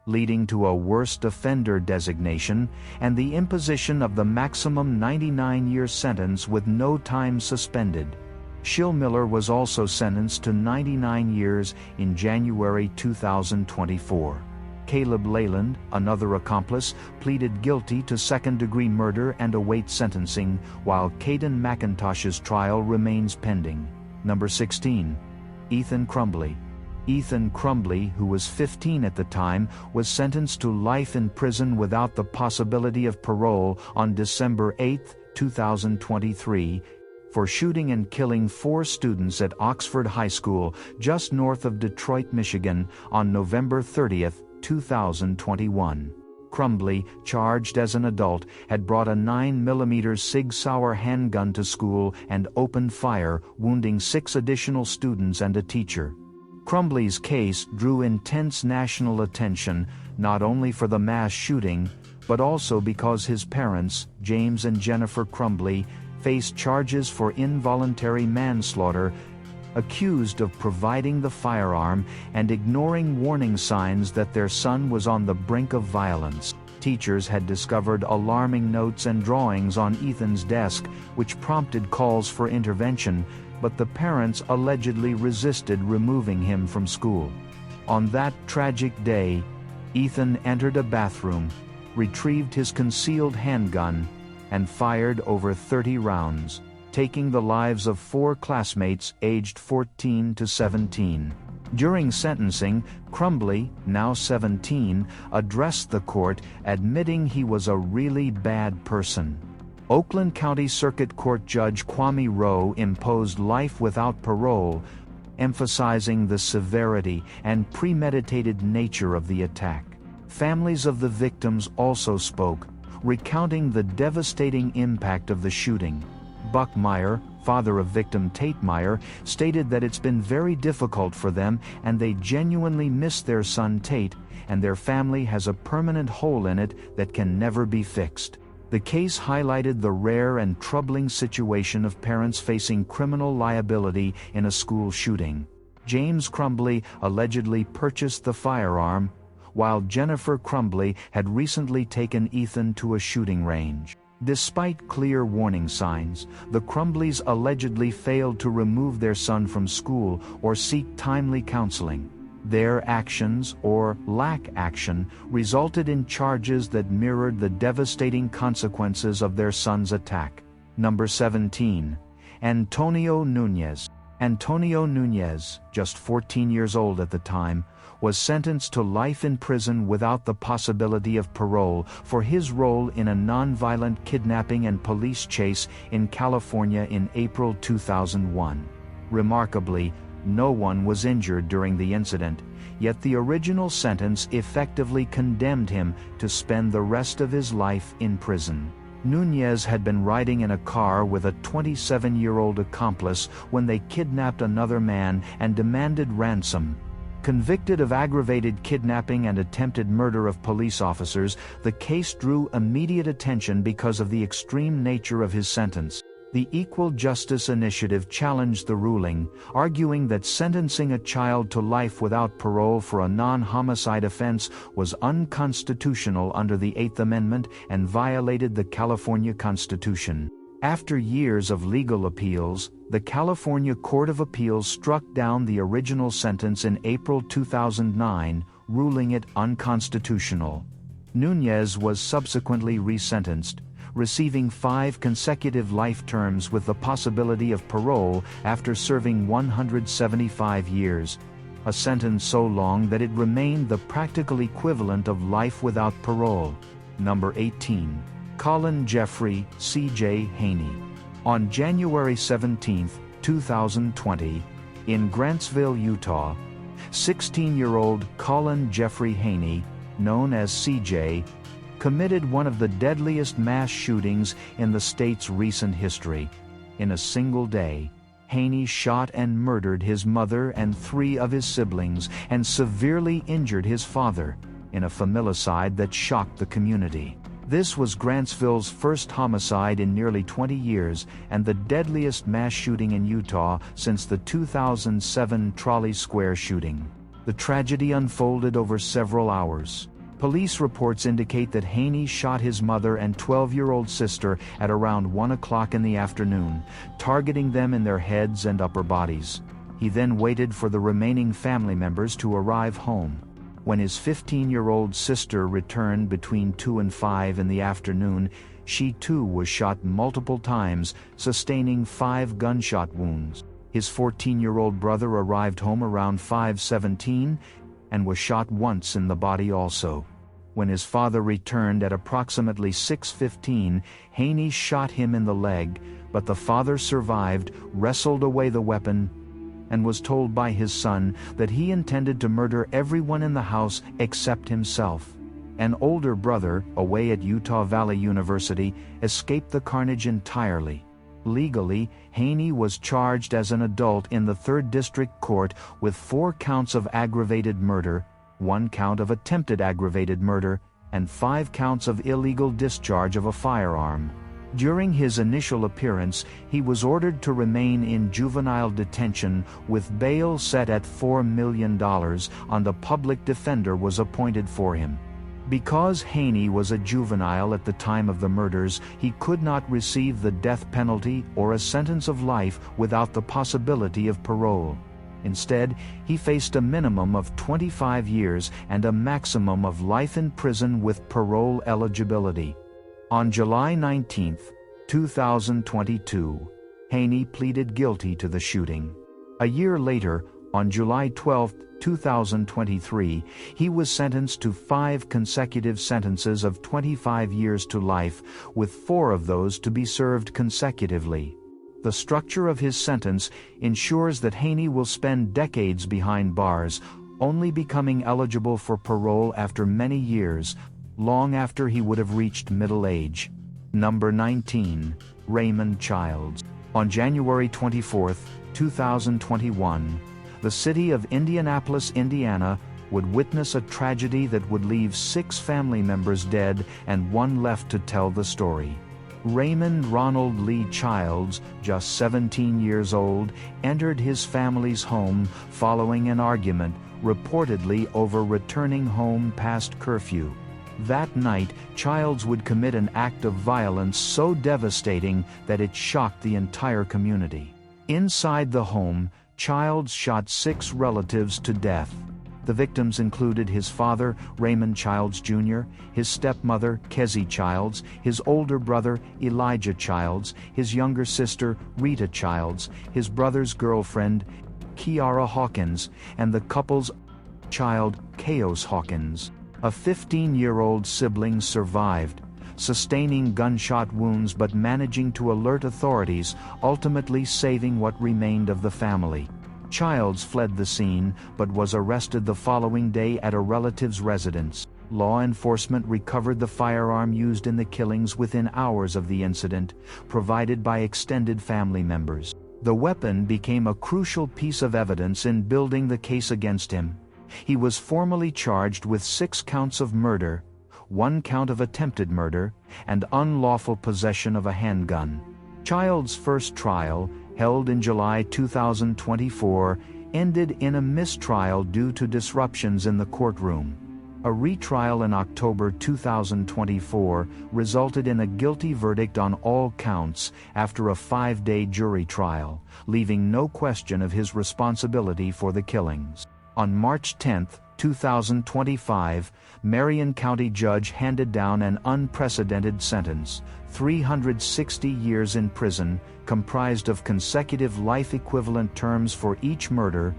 leading to a worst offender designation and the imposition of the maximum 99-year sentence with no time suspended. Schillmiller was also sentenced to 99 years in January 2024. Caleb Leyland, another accomplice, pleaded guilty to second-degree murder and awaits sentencing, while Caden McIntosh's trial remains pending. Number 16. Ethan Crumbley. Ethan Crumbley, who was 15 at the time, was sentenced to life in prison without the possibility of parole on December 8, 2023, for shooting and killing 4 students at Oxford High School, just north of Detroit, Michigan, on November 30, 2021. Crumbley, charged as an adult, had brought a 9mm Sig Sauer handgun to school and opened fire, wounding 6 additional students and a teacher. Crumbley's case drew intense national attention, not only for the mass shooting, but also because his parents, James and Jennifer Crumbley, faced charges for involuntary manslaughter accused of providing the firearm and ignoring warning signs that their son was on the brink of violence. Teachers had discovered alarming notes and drawings on Ethan's desk, which prompted calls for intervention, but the parents allegedly resisted removing him from school. On that tragic day, Ethan entered a bathroom, retrieved his concealed handgun, and fired over 30 rounds, taking the lives of 4 classmates aged 14 to 17. During sentencing, Crumbley, now 17, addressed the court, admitting he was a really bad person. Oakland County Circuit Court Judge Kwame Rowe imposed life without parole, emphasizing the severity and premeditated nature of the attack. Families of the victims also spoke, recounting the devastating impact of the shooting. Buck Meyer, father of victim Tate Meyer, stated that it's been very difficult for them and they genuinely miss their son Tate, and their family has a permanent hole in it that can never be fixed. The case highlighted the rare and troubling situation of parents facing criminal liability in a school shooting. James Crumbley allegedly purchased the firearm, while Jennifer Crumbley had recently taken Ethan to a shooting range. Despite clear warning signs, the Crumbleys allegedly failed to remove their son from school or seek timely counseling. Their actions, or lack action, resulted in charges that mirrored the devastating consequences of their son's attack. Number 17. Antonio Nunez. Antonio Nunez, just 14 years old at the time, was sentenced to life in prison without the possibility of parole for his role in a nonviolent kidnapping and police chase in California in April 2001. Remarkably, no one was injured during the incident, yet the original sentence effectively condemned him to spend the rest of his life in prison. Nunez had been riding in a car with a 27-year-old accomplice when they kidnapped another man and demanded ransom. Convicted of aggravated kidnapping and attempted murder of police officers, the case drew immediate attention because of the extreme nature of his sentence. The Equal Justice Initiative challenged the ruling, arguing that sentencing a child to life without parole for a non-homicide offense was unconstitutional under the Eighth Amendment and violated the California Constitution. After years of legal appeals, the California Court of Appeals struck down the original sentence in April 2009, ruling it unconstitutional. Nunez was subsequently resentenced, receiving 5 consecutive life terms with the possibility of parole after serving 175 years, a sentence so long that it remained the practical equivalent of life without parole. Number 18. Colin Jeffrey C.J. Haney. On January 17, 2020, in Grantsville, Utah, 16-year-old Colin Jeffrey Haney, known as C.J., committed one of the deadliest mass shootings in the state's recent history. In a single day, Haney shot and murdered his mother and 3 of his siblings and severely injured his father, in a familicide that shocked the community. This was Grantsville's first homicide in nearly 20 years and the deadliest mass shooting in Utah since the 2007 Trolley Square shooting. The tragedy unfolded over several hours. Police reports indicate that Haney shot his mother and 12-year-old sister at around 1 o'clock in the afternoon, targeting them in their heads and upper bodies. He then waited for the remaining family members to arrive home. When his 15-year-old sister returned between 2 and 5 in the afternoon, she too was shot multiple times, sustaining 5 gunshot wounds. His 14-year-old brother arrived home around 5:17 and was shot once in the body also. When his father returned at approximately 6:15, Haney shot him in the leg, but the father survived, wrestled away the weapon, and was told by his son that he intended to murder everyone in the house except himself. An older brother, away at Utah Valley University, escaped the carnage entirely. Legally, Haney was charged as an adult in the 3rd District Court with 4 counts of aggravated murder, 1 count of attempted aggravated murder, and 5 counts of illegal discharge of a firearm. During his initial appearance, he was ordered to remain in juvenile detention with bail set at $4 million, and a public defender was appointed for him. Because Haney was a juvenile at the time of the murders, he could not receive the death penalty or a sentence of life without the possibility of parole. Instead, he faced a minimum of 25 years and a maximum of life in prison with parole eligibility. On July 19, 2022, Haney pleaded guilty to the shooting. A year later, on July 12, 2023, he was sentenced to 5 consecutive sentences of 25 years to life, with 4 of those to be served consecutively. The structure of his sentence ensures that Haney will spend decades behind bars, only becoming eligible for parole after many years, long after he would have reached middle age. Number 19. Raymond Childs. On January 24, 2021, the city of Indianapolis, Indiana, would witness a tragedy that would leave 6 family members dead and 1 left to tell the story. Raymond Ronald Lee Childs, just 17 years old, entered his family's home following an argument, reportedly over returning home past curfew. That night, Childs would commit an act of violence so devastating that it shocked the entire community. Inside the home, Childs shot 6 relatives to death. The victims included his father, Raymond Childs Jr., his stepmother, Kezzie Childs, his older brother, Elijah Childs, his younger sister, Rita Childs, his brother's girlfriend, Kiara Hawkins, and the couple's child, Chaos Hawkins. A 15-year-old sibling survived, sustaining gunshot wounds but managing to alert authorities, ultimately saving what remained of the family. Childs fled the scene but was arrested the following day at a relative's residence. Law enforcement recovered the firearm used in the killings within hours of the incident, provided by extended family members. The weapon became a crucial piece of evidence in building the case against him. He was formally charged with 6 counts of murder, 1 count of attempted murder, and unlawful possession of a handgun. Childs' first trial, held in July 2024, ended in a mistrial due to disruptions in the courtroom. A retrial in October 2024 resulted in a guilty verdict on all counts after a 5-day jury trial, leaving no question of his responsibility for the killings. On March 10, 2025, Marion County judge handed down an unprecedented sentence, 360 years in prison, comprised of consecutive life-equivalent terms for each murder,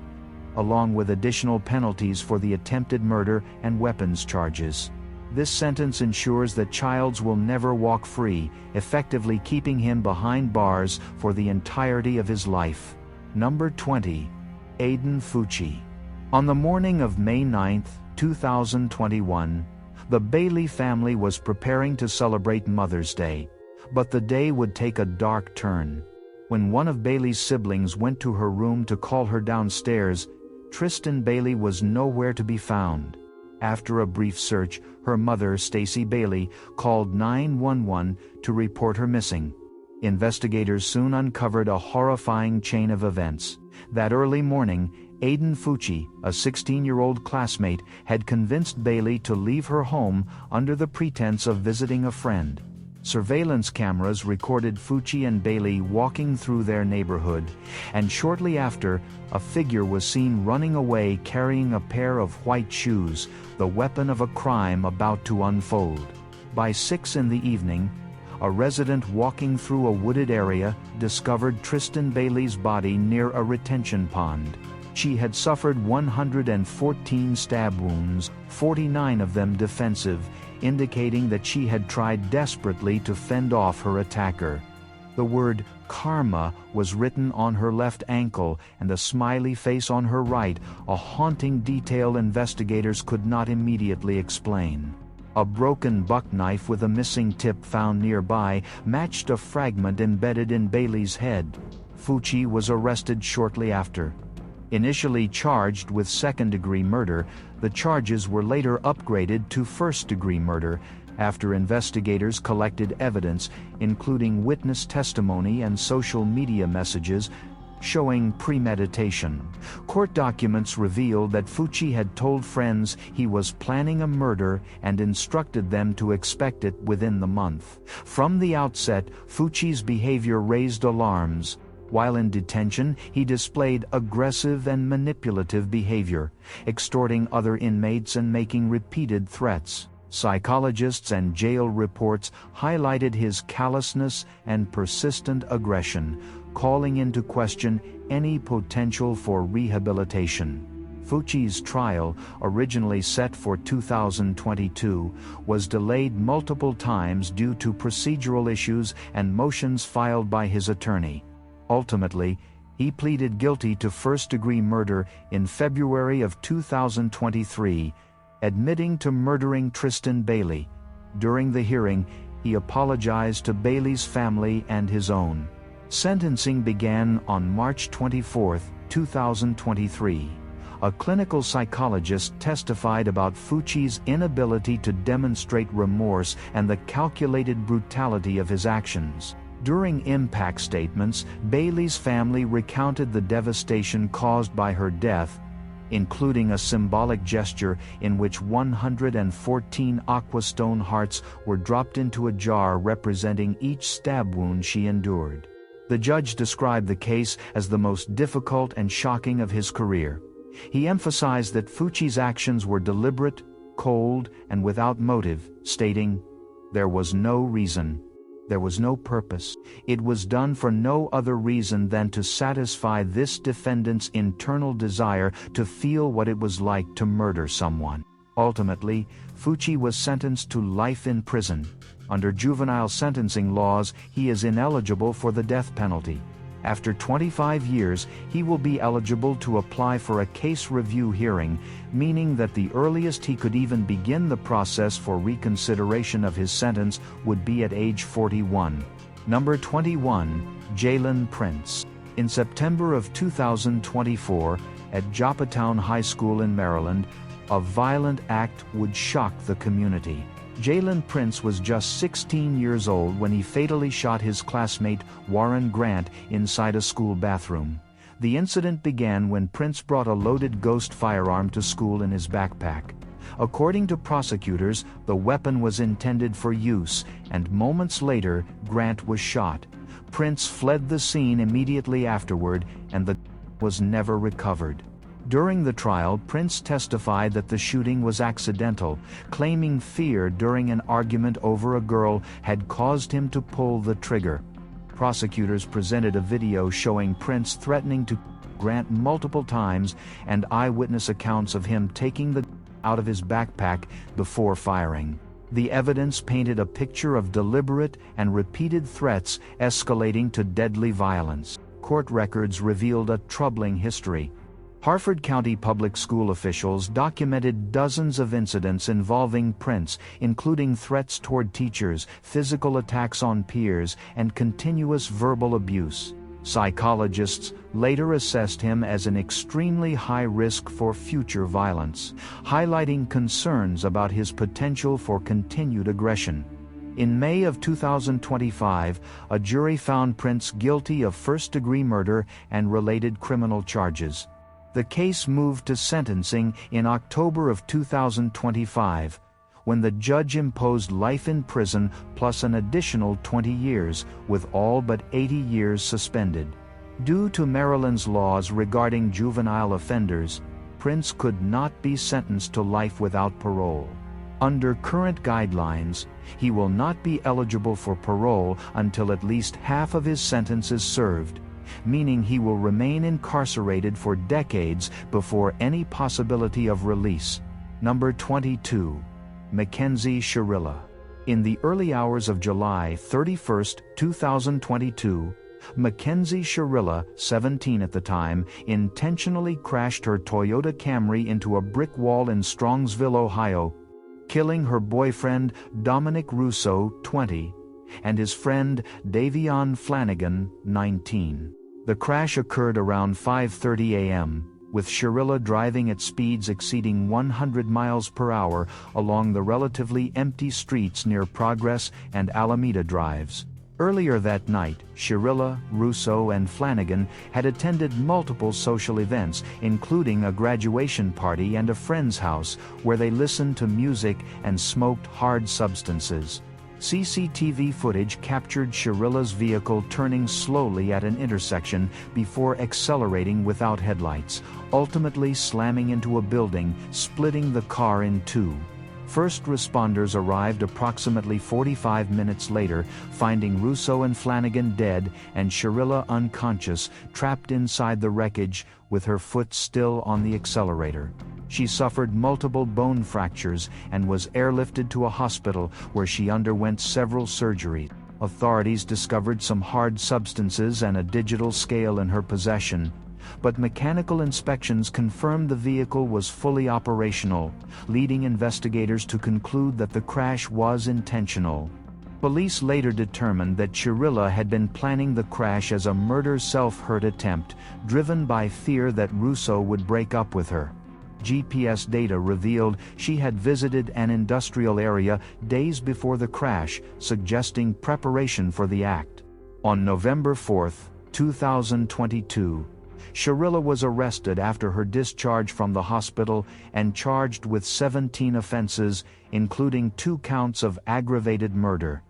along with additional penalties for the attempted murder and weapons charges. This sentence ensures that Childs will never walk free, effectively keeping him behind bars for the entirety of his life. Number 20. Aiden Fucci. On the morning of May 9, 2021, the Bailey family was preparing to celebrate Mother's Day, but the day would take a dark turn. When one of Bailey's siblings went to her room to call her downstairs, Tristan Bailey was nowhere to be found. After a brief search, her mother, Stacy Bailey, called 911 to report her missing. Investigators soon uncovered a horrifying chain of events. That early morning, Aiden Fucci, a 16-year-old classmate, had convinced Bailey to leave her home under the pretense of visiting a friend. Surveillance cameras recorded Fucci and Bailey walking through their neighborhood, and shortly after, a figure was seen running away carrying a pair of white shoes, the weapon of a crime about to unfold. By 6 in the evening, a resident walking through a wooded area discovered Tristan Bailey's body near a retention pond. She had suffered 114 stab wounds, 49 of them defensive, indicating that she had tried desperately to fend off her attacker. The word karma was written on her left ankle and a smiley face on her right, a haunting detail investigators could not immediately explain. A broken buck knife with a missing tip found nearby matched a fragment embedded in Bailey's head. Fucci was arrested shortly after. Initially charged with second-degree murder, the charges were later upgraded to first-degree murder, After investigators collected evidence, including witness testimony and social media messages, showing premeditation, court documents revealed that Fuchi had told friends he was planning a murder and instructed them to expect it within the month. From the outset, Fuchi's behavior raised alarms. While in detention, he displayed aggressive and manipulative behavior, extorting other inmates and making repeated threats. Psychologists and jail reports highlighted his callousness and persistent aggression, calling into question any potential for rehabilitation. Fuchi's trial, originally set for 2022, was delayed multiple times due to procedural issues and motions filed by his attorney. Ultimately, he pleaded guilty to first-degree murder in February of 2023, admitting to murdering Tristan Bailey. During the hearing, he apologized to Bailey's family and his own. Sentencing began on March 24, 2023. A clinical psychologist testified about Fuchi's inability to demonstrate remorse and the calculated brutality of his actions. During impact statements, Bailey's family recounted the devastation caused by her death, including a symbolic gesture in which 114 aquastone hearts were dropped into a jar representing each stab wound she endured. The judge described the case as the most difficult and shocking of his career. He emphasized that Fuchi's actions were deliberate, cold, and without motive, stating, "There was no reason. There was no purpose. It was done for no other reason than to satisfy this defendant's internal desire to feel what it was like to murder someone." Ultimately, Fuchi was sentenced to life in prison. Under juvenile sentencing laws, he is ineligible for the death penalty. After 25 years, he will be eligible to apply for a case review hearing, meaning that the earliest he could even begin the process for reconsideration of his sentence would be at age 41. Number 21, Jalen Prince. In September of 2024, at Joppatown High School in Maryland, a violent act would shock the community. Jalen Prince was just 16 years old when he fatally shot his classmate Warren Grant inside a school bathroom. The incident began when Prince brought a loaded ghost firearm to school in his backpack. According to prosecutors, the weapon was intended for use, and moments later, Grant was shot. Prince fled the scene immediately afterward, and the was never recovered. During the trial, Prince testified that the shooting was accidental, claiming fear during an argument over a girl had caused him to pull the trigger. Prosecutors presented a video showing Prince threatening to Grant multiple times and eyewitness accounts of him taking the out of his backpack before firing. The evidence painted a picture of deliberate and repeated threats escalating to deadly violence. Court records revealed a troubling history. Harford County Public School officials documented dozens of incidents involving Prince, including threats toward teachers, physical attacks on peers, and continuous verbal abuse. Psychologists later assessed him as an extremely high risk for future violence, highlighting concerns about his potential for continued aggression. In May of 2025, a jury found Prince guilty of first-degree murder and related criminal charges. The case moved to sentencing in October of 2025, when the judge imposed life in prison plus an additional 20 years, with all but 80 years suspended. Due to Maryland's laws regarding juvenile offenders, Prince could not be sentenced to life without parole. Under current guidelines, he will not be eligible for parole until at least half of his sentence is served, meaning he will remain incarcerated for decades before any possibility of release. Number 22. Mackenzie Shirilla. In the early hours of July 31, 2022, Mackenzie Shirilla, 17 at the time, intentionally crashed her Toyota Camry into a brick wall in Strongsville, Ohio, killing her boyfriend Dominic Russo, 20, and his friend Davion Flanagan, 19. The crash occurred around 5:30 a.m., with Shirilla driving at speeds exceeding 100 miles per hour along the relatively empty streets near Progress and Alameda Drives. Earlier that night, Shirilla, Russo and Flanagan had attended multiple social events, including a graduation party and a friend's house, where they listened to music and smoked hard substances. CCTV footage captured Shirilla's vehicle turning slowly at an intersection before accelerating without headlights, ultimately slamming into a building, splitting the car in two. First responders arrived approximately 45 minutes later, finding Russo and Flanagan dead and Shirilla unconscious, trapped inside the wreckage, with her foot still on the accelerator. She suffered multiple bone fractures and was airlifted to a hospital where she underwent several surgeries. Authorities discovered some hard substances and a digital scale in her possession, but mechanical inspections confirmed the vehicle was fully operational, leading investigators to conclude that the crash was intentional. Police later determined that Shirilla had been planning the crash as a murder self-hurt attempt, driven by fear that Russo would break up with her. GPS data revealed she had visited an industrial area days before the crash, suggesting preparation for the act. On November 4, 2022, Shirilla was arrested after her discharge from the hospital and charged with 17 offenses, including 2 counts of aggravated murder.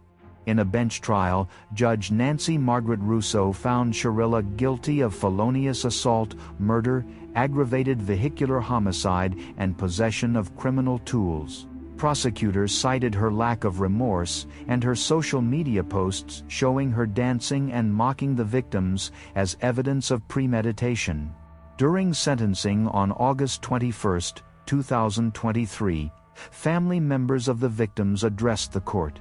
In a bench trial, Judge Nancy Margaret Russo found Shirilla guilty of felonious assault, murder, aggravated vehicular homicide, and possession of criminal tools. Prosecutors cited her lack of remorse and her social media posts showing her dancing and mocking the victims as evidence of premeditation. During sentencing on August 21, 2023, family members of the victims addressed the court.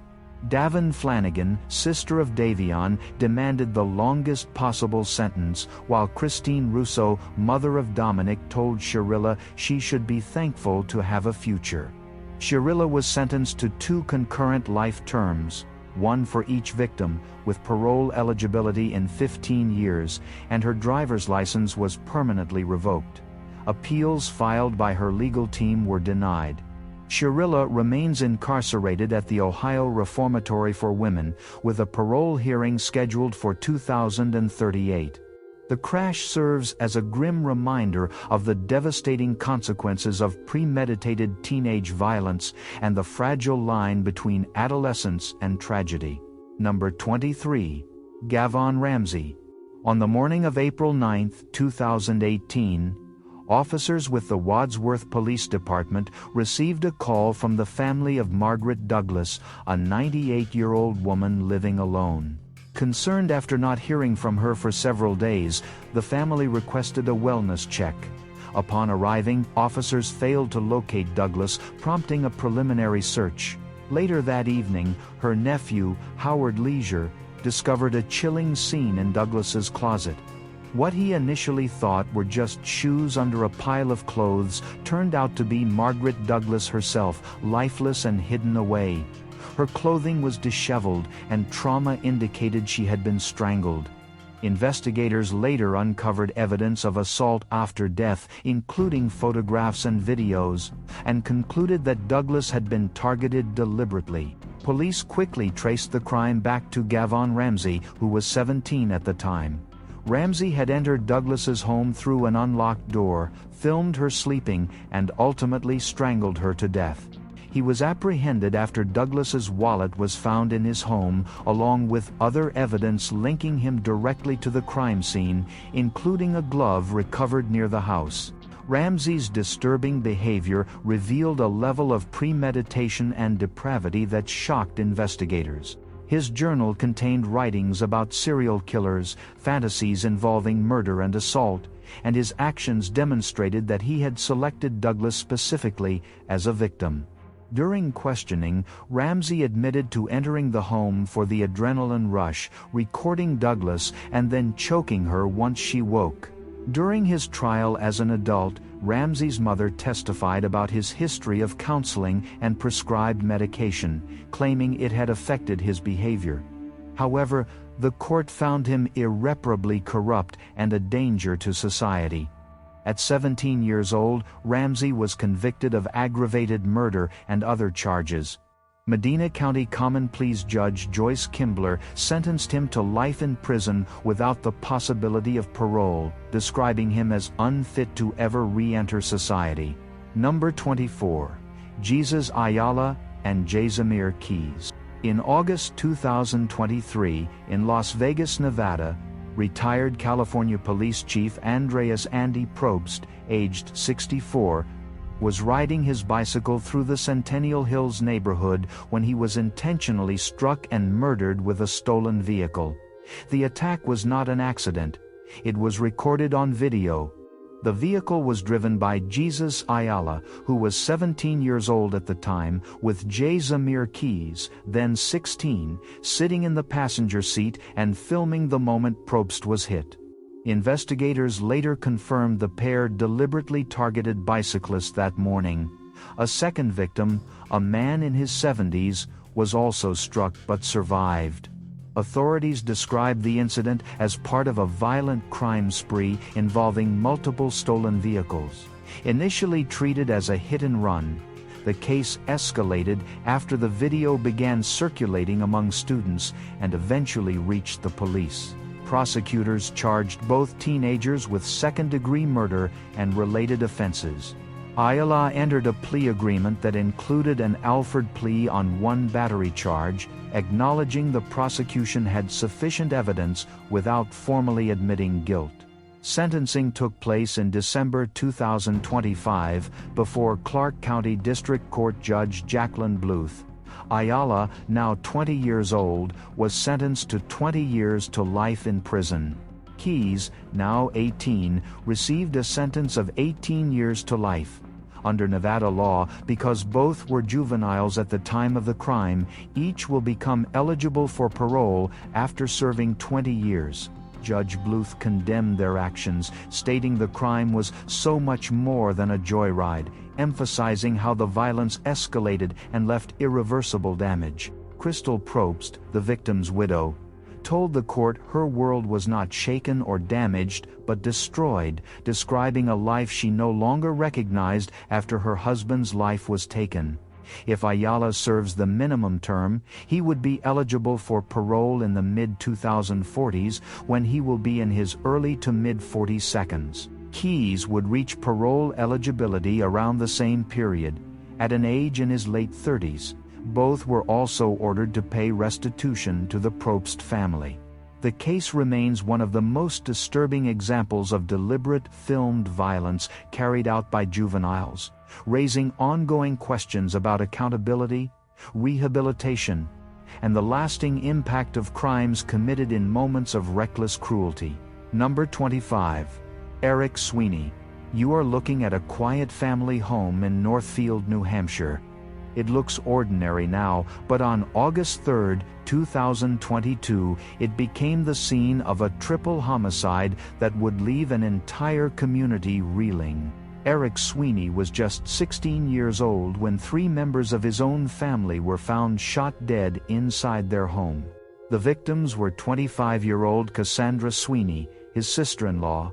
Davin Flanagan, sister of Davion, demanded the longest possible sentence, while Christine Russo, mother of Dominic, told Shirilla she should be thankful to have a future. Shirilla was sentenced to 2 concurrent life terms, 1 for each victim, with parole eligibility in 15 years, and her driver's license was permanently revoked. Appeals filed by her legal team were denied. Shirilla remains incarcerated at the Ohio Reformatory for Women, with a parole hearing scheduled for 2038. The crash serves as a grim reminder of the devastating consequences of premeditated teenage violence and the fragile line between adolescence and tragedy. Number 23. Gavon Ramsey. On the morning of April 9, 2018, officers with the Wadsworth Police Department received a call from the family of Margaret Douglas, a 98-year-old woman living alone. Concerned after not hearing from her for several days, the family requested a wellness check. Upon arriving, officers failed to locate Douglas, prompting a preliminary search. Later that evening, her nephew, Howard Leisure, discovered a chilling scene in Douglas's closet. What he initially thought were just shoes under a pile of clothes turned out to be Margaret Douglas herself, lifeless and hidden away. Her clothing was disheveled, and trauma indicated she had been strangled. Investigators later uncovered evidence of assault after death, including photographs and videos, and concluded that Douglas had been targeted deliberately. Police quickly traced the crime back to Gavon Ramsey, who was 17 at the time. Ramsey had entered Douglas's home through an unlocked door, filmed her sleeping, and ultimately strangled her to death. He was apprehended after Douglas's wallet was found in his home, along with other evidence linking him directly to the crime scene, including a glove recovered near the house. Ramsey's disturbing behavior revealed a level of premeditation and depravity that shocked investigators. His journal contained writings about serial killers, fantasies involving murder and assault, and his actions demonstrated that he had selected Douglas specifically as a victim. During questioning, Ramsey admitted to entering the home for the adrenaline rush, recording Douglas and then choking her once she woke. During his trial as an adult, Ramsey's mother testified about his history of counseling and prescribed medication, claiming it had affected his behavior. However, the court found him irreparably corrupt and a danger to society. At 17 years old, Ramsey was convicted of aggravated murder and other charges. Medina County Common Pleas Judge Joyce Kimbler sentenced him to life in prison without the possibility of parole, describing him as unfit to ever re-enter society. Number 24. Jesus Ayala and Jazamir Keys. In August 2023, in Las Vegas, Nevada, retired California Police Chief Andreas Andy Probst, aged 64, was riding his bicycle through the Centennial Hills neighborhood when he was intentionally struck and murdered with a stolen vehicle. The attack was not an accident. It was recorded on video. The vehicle was driven by Jesus Ayala, who was 17 years old at the time, with Jazamir Keys, then 16, sitting in the passenger seat and filming the moment Probst was hit. Investigators later confirmed the pair deliberately targeted bicyclists that morning. A second victim, a man in his 70s, was also struck but survived. Authorities described the incident as part of a violent crime spree involving multiple stolen vehicles. Initially treated as a hit-and-run, the case escalated after the video began circulating among students and eventually reached the police. Prosecutors charged both teenagers with second-degree murder and related offenses. Ayala entered a plea agreement that included an Alford plea on one battery charge, acknowledging the prosecution had sufficient evidence without formally admitting guilt. Sentencing took place in December 2025 before Clark County District Court Judge Jacqueline Bluth. Ayala, now 20 years old, was sentenced to 20 years to life in prison. Keys, now 18, received a sentence of 18 years to life. Under Nevada law, because both were juveniles at the time of the crime, each will become eligible for parole after serving 20 years. Judge Bluth condemned their actions, stating the crime was so much more than a joyride, emphasizing how the violence escalated and left irreversible damage. Crystal Probst, the victim's widow, told the court her world was not shaken or damaged, but destroyed, describing a life she no longer recognized after her husband's life was taken. If Ayala serves the minimum term, he would be eligible for parole in the mid-2040s, when he will be in his early to mid-42nd. Keys would reach parole eligibility around the same period, at an age in his late 30s. Both were also ordered to pay restitution to the Probst family. The case remains one of the most disturbing examples of deliberate filmed violence carried out by juveniles, raising ongoing questions about accountability, rehabilitation, and the lasting impact of crimes committed in moments of reckless cruelty. Number 25. Eric Sweeney. You are looking at a quiet family home in Northfield, New Hampshire. It looks ordinary now, but on August 3, 2022, it became the scene of a triple homicide that would leave an entire community reeling. Eric Sweeney was just 16 years old when 3 members of his own family were found shot dead inside their home. The victims were 25-year-old Cassandra Sweeney, his sister-in-law,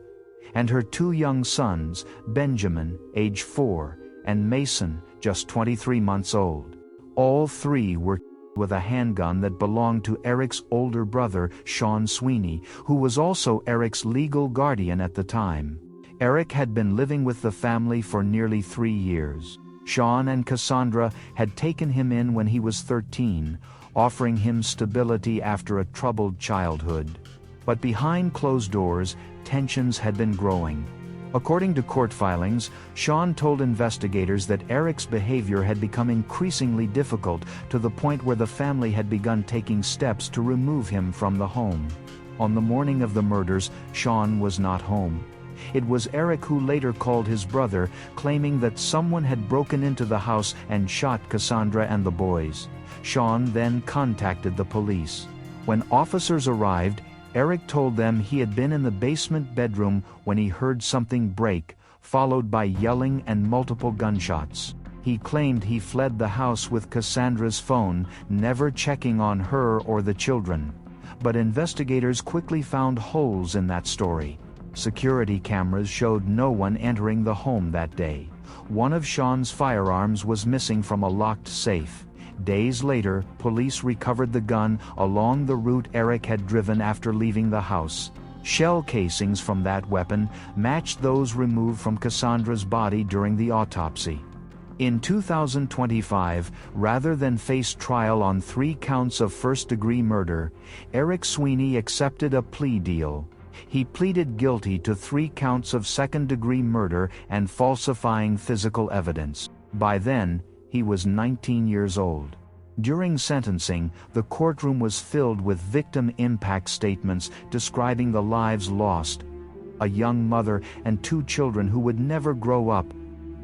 and her 2 young sons, Benjamin, age 4, and Mason, just 23 months old. All 3 were with a handgun that belonged to Eric's older brother, Sean Sweeney, who was also Eric's legal guardian at the time. Eric had been living with the family for nearly 3 years. Sean and Cassandra had taken him in when he was 13, offering him stability after a troubled childhood. But behind closed doors, tensions had been growing. According to court filings, Sean told investigators that Eric's behavior had become increasingly difficult to the point where the family had begun taking steps to remove him from the home. On the morning of the murders, Sean was not home. It was Eric who later called his brother, claiming that someone had broken into the house and shot Cassandra and the boys. Sean then contacted the police. When officers arrived, Eric told them he had been in the basement bedroom when he heard something break, followed by yelling and multiple gunshots. He claimed he fled the house with Cassandra's phone, never checking on her or the children. But investigators quickly found holes in that story. Security cameras showed no one entering the home that day. One of Sean's firearms was missing from a locked safe. Days later, police recovered the gun along the route Eric had driven after leaving the house. Shell casings from that weapon matched those removed from Cassandra's body during the autopsy. In 2025, rather than face trial on 3 counts of first-degree murder, Eric Sweeney accepted a plea deal. He pleaded guilty to 3 counts of second-degree murder and falsifying physical evidence. By then, he was 19 years old. During sentencing, the courtroom was filled with victim impact statements describing the lives lost. A young mother and 2 children who would never grow up.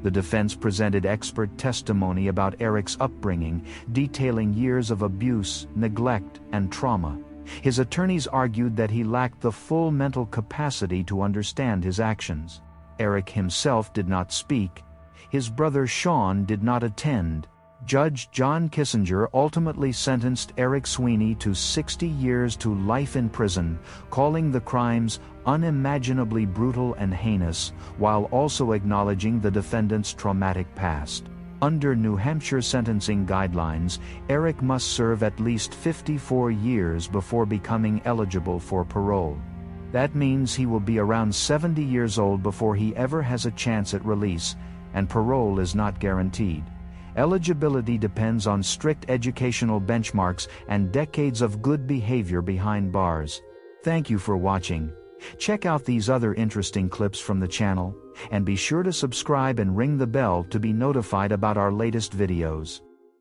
The defense presented expert testimony about Eric's upbringing, detailing years of abuse, neglect, and trauma. His attorneys argued that he lacked the full mental capacity to understand his actions. Eric himself did not speak. His brother Sean did not attend. Judge John Kissinger ultimately sentenced Eric Sweeney to 60 years to life in prison, calling the crimes unimaginably brutal and heinous, while also acknowledging the defendant's traumatic past. Under New Hampshire sentencing guidelines, Eric must serve at least 54 years before becoming eligible for parole. That means he will be around 70 years old before he ever has a chance at release, and parole is not guaranteed. Eligibility depends on strict educational benchmarks and decades of good behavior behind bars. Thank you for watching. Check out these other interesting clips from the channel, and be sure to subscribe and ring the bell to be notified about our latest videos.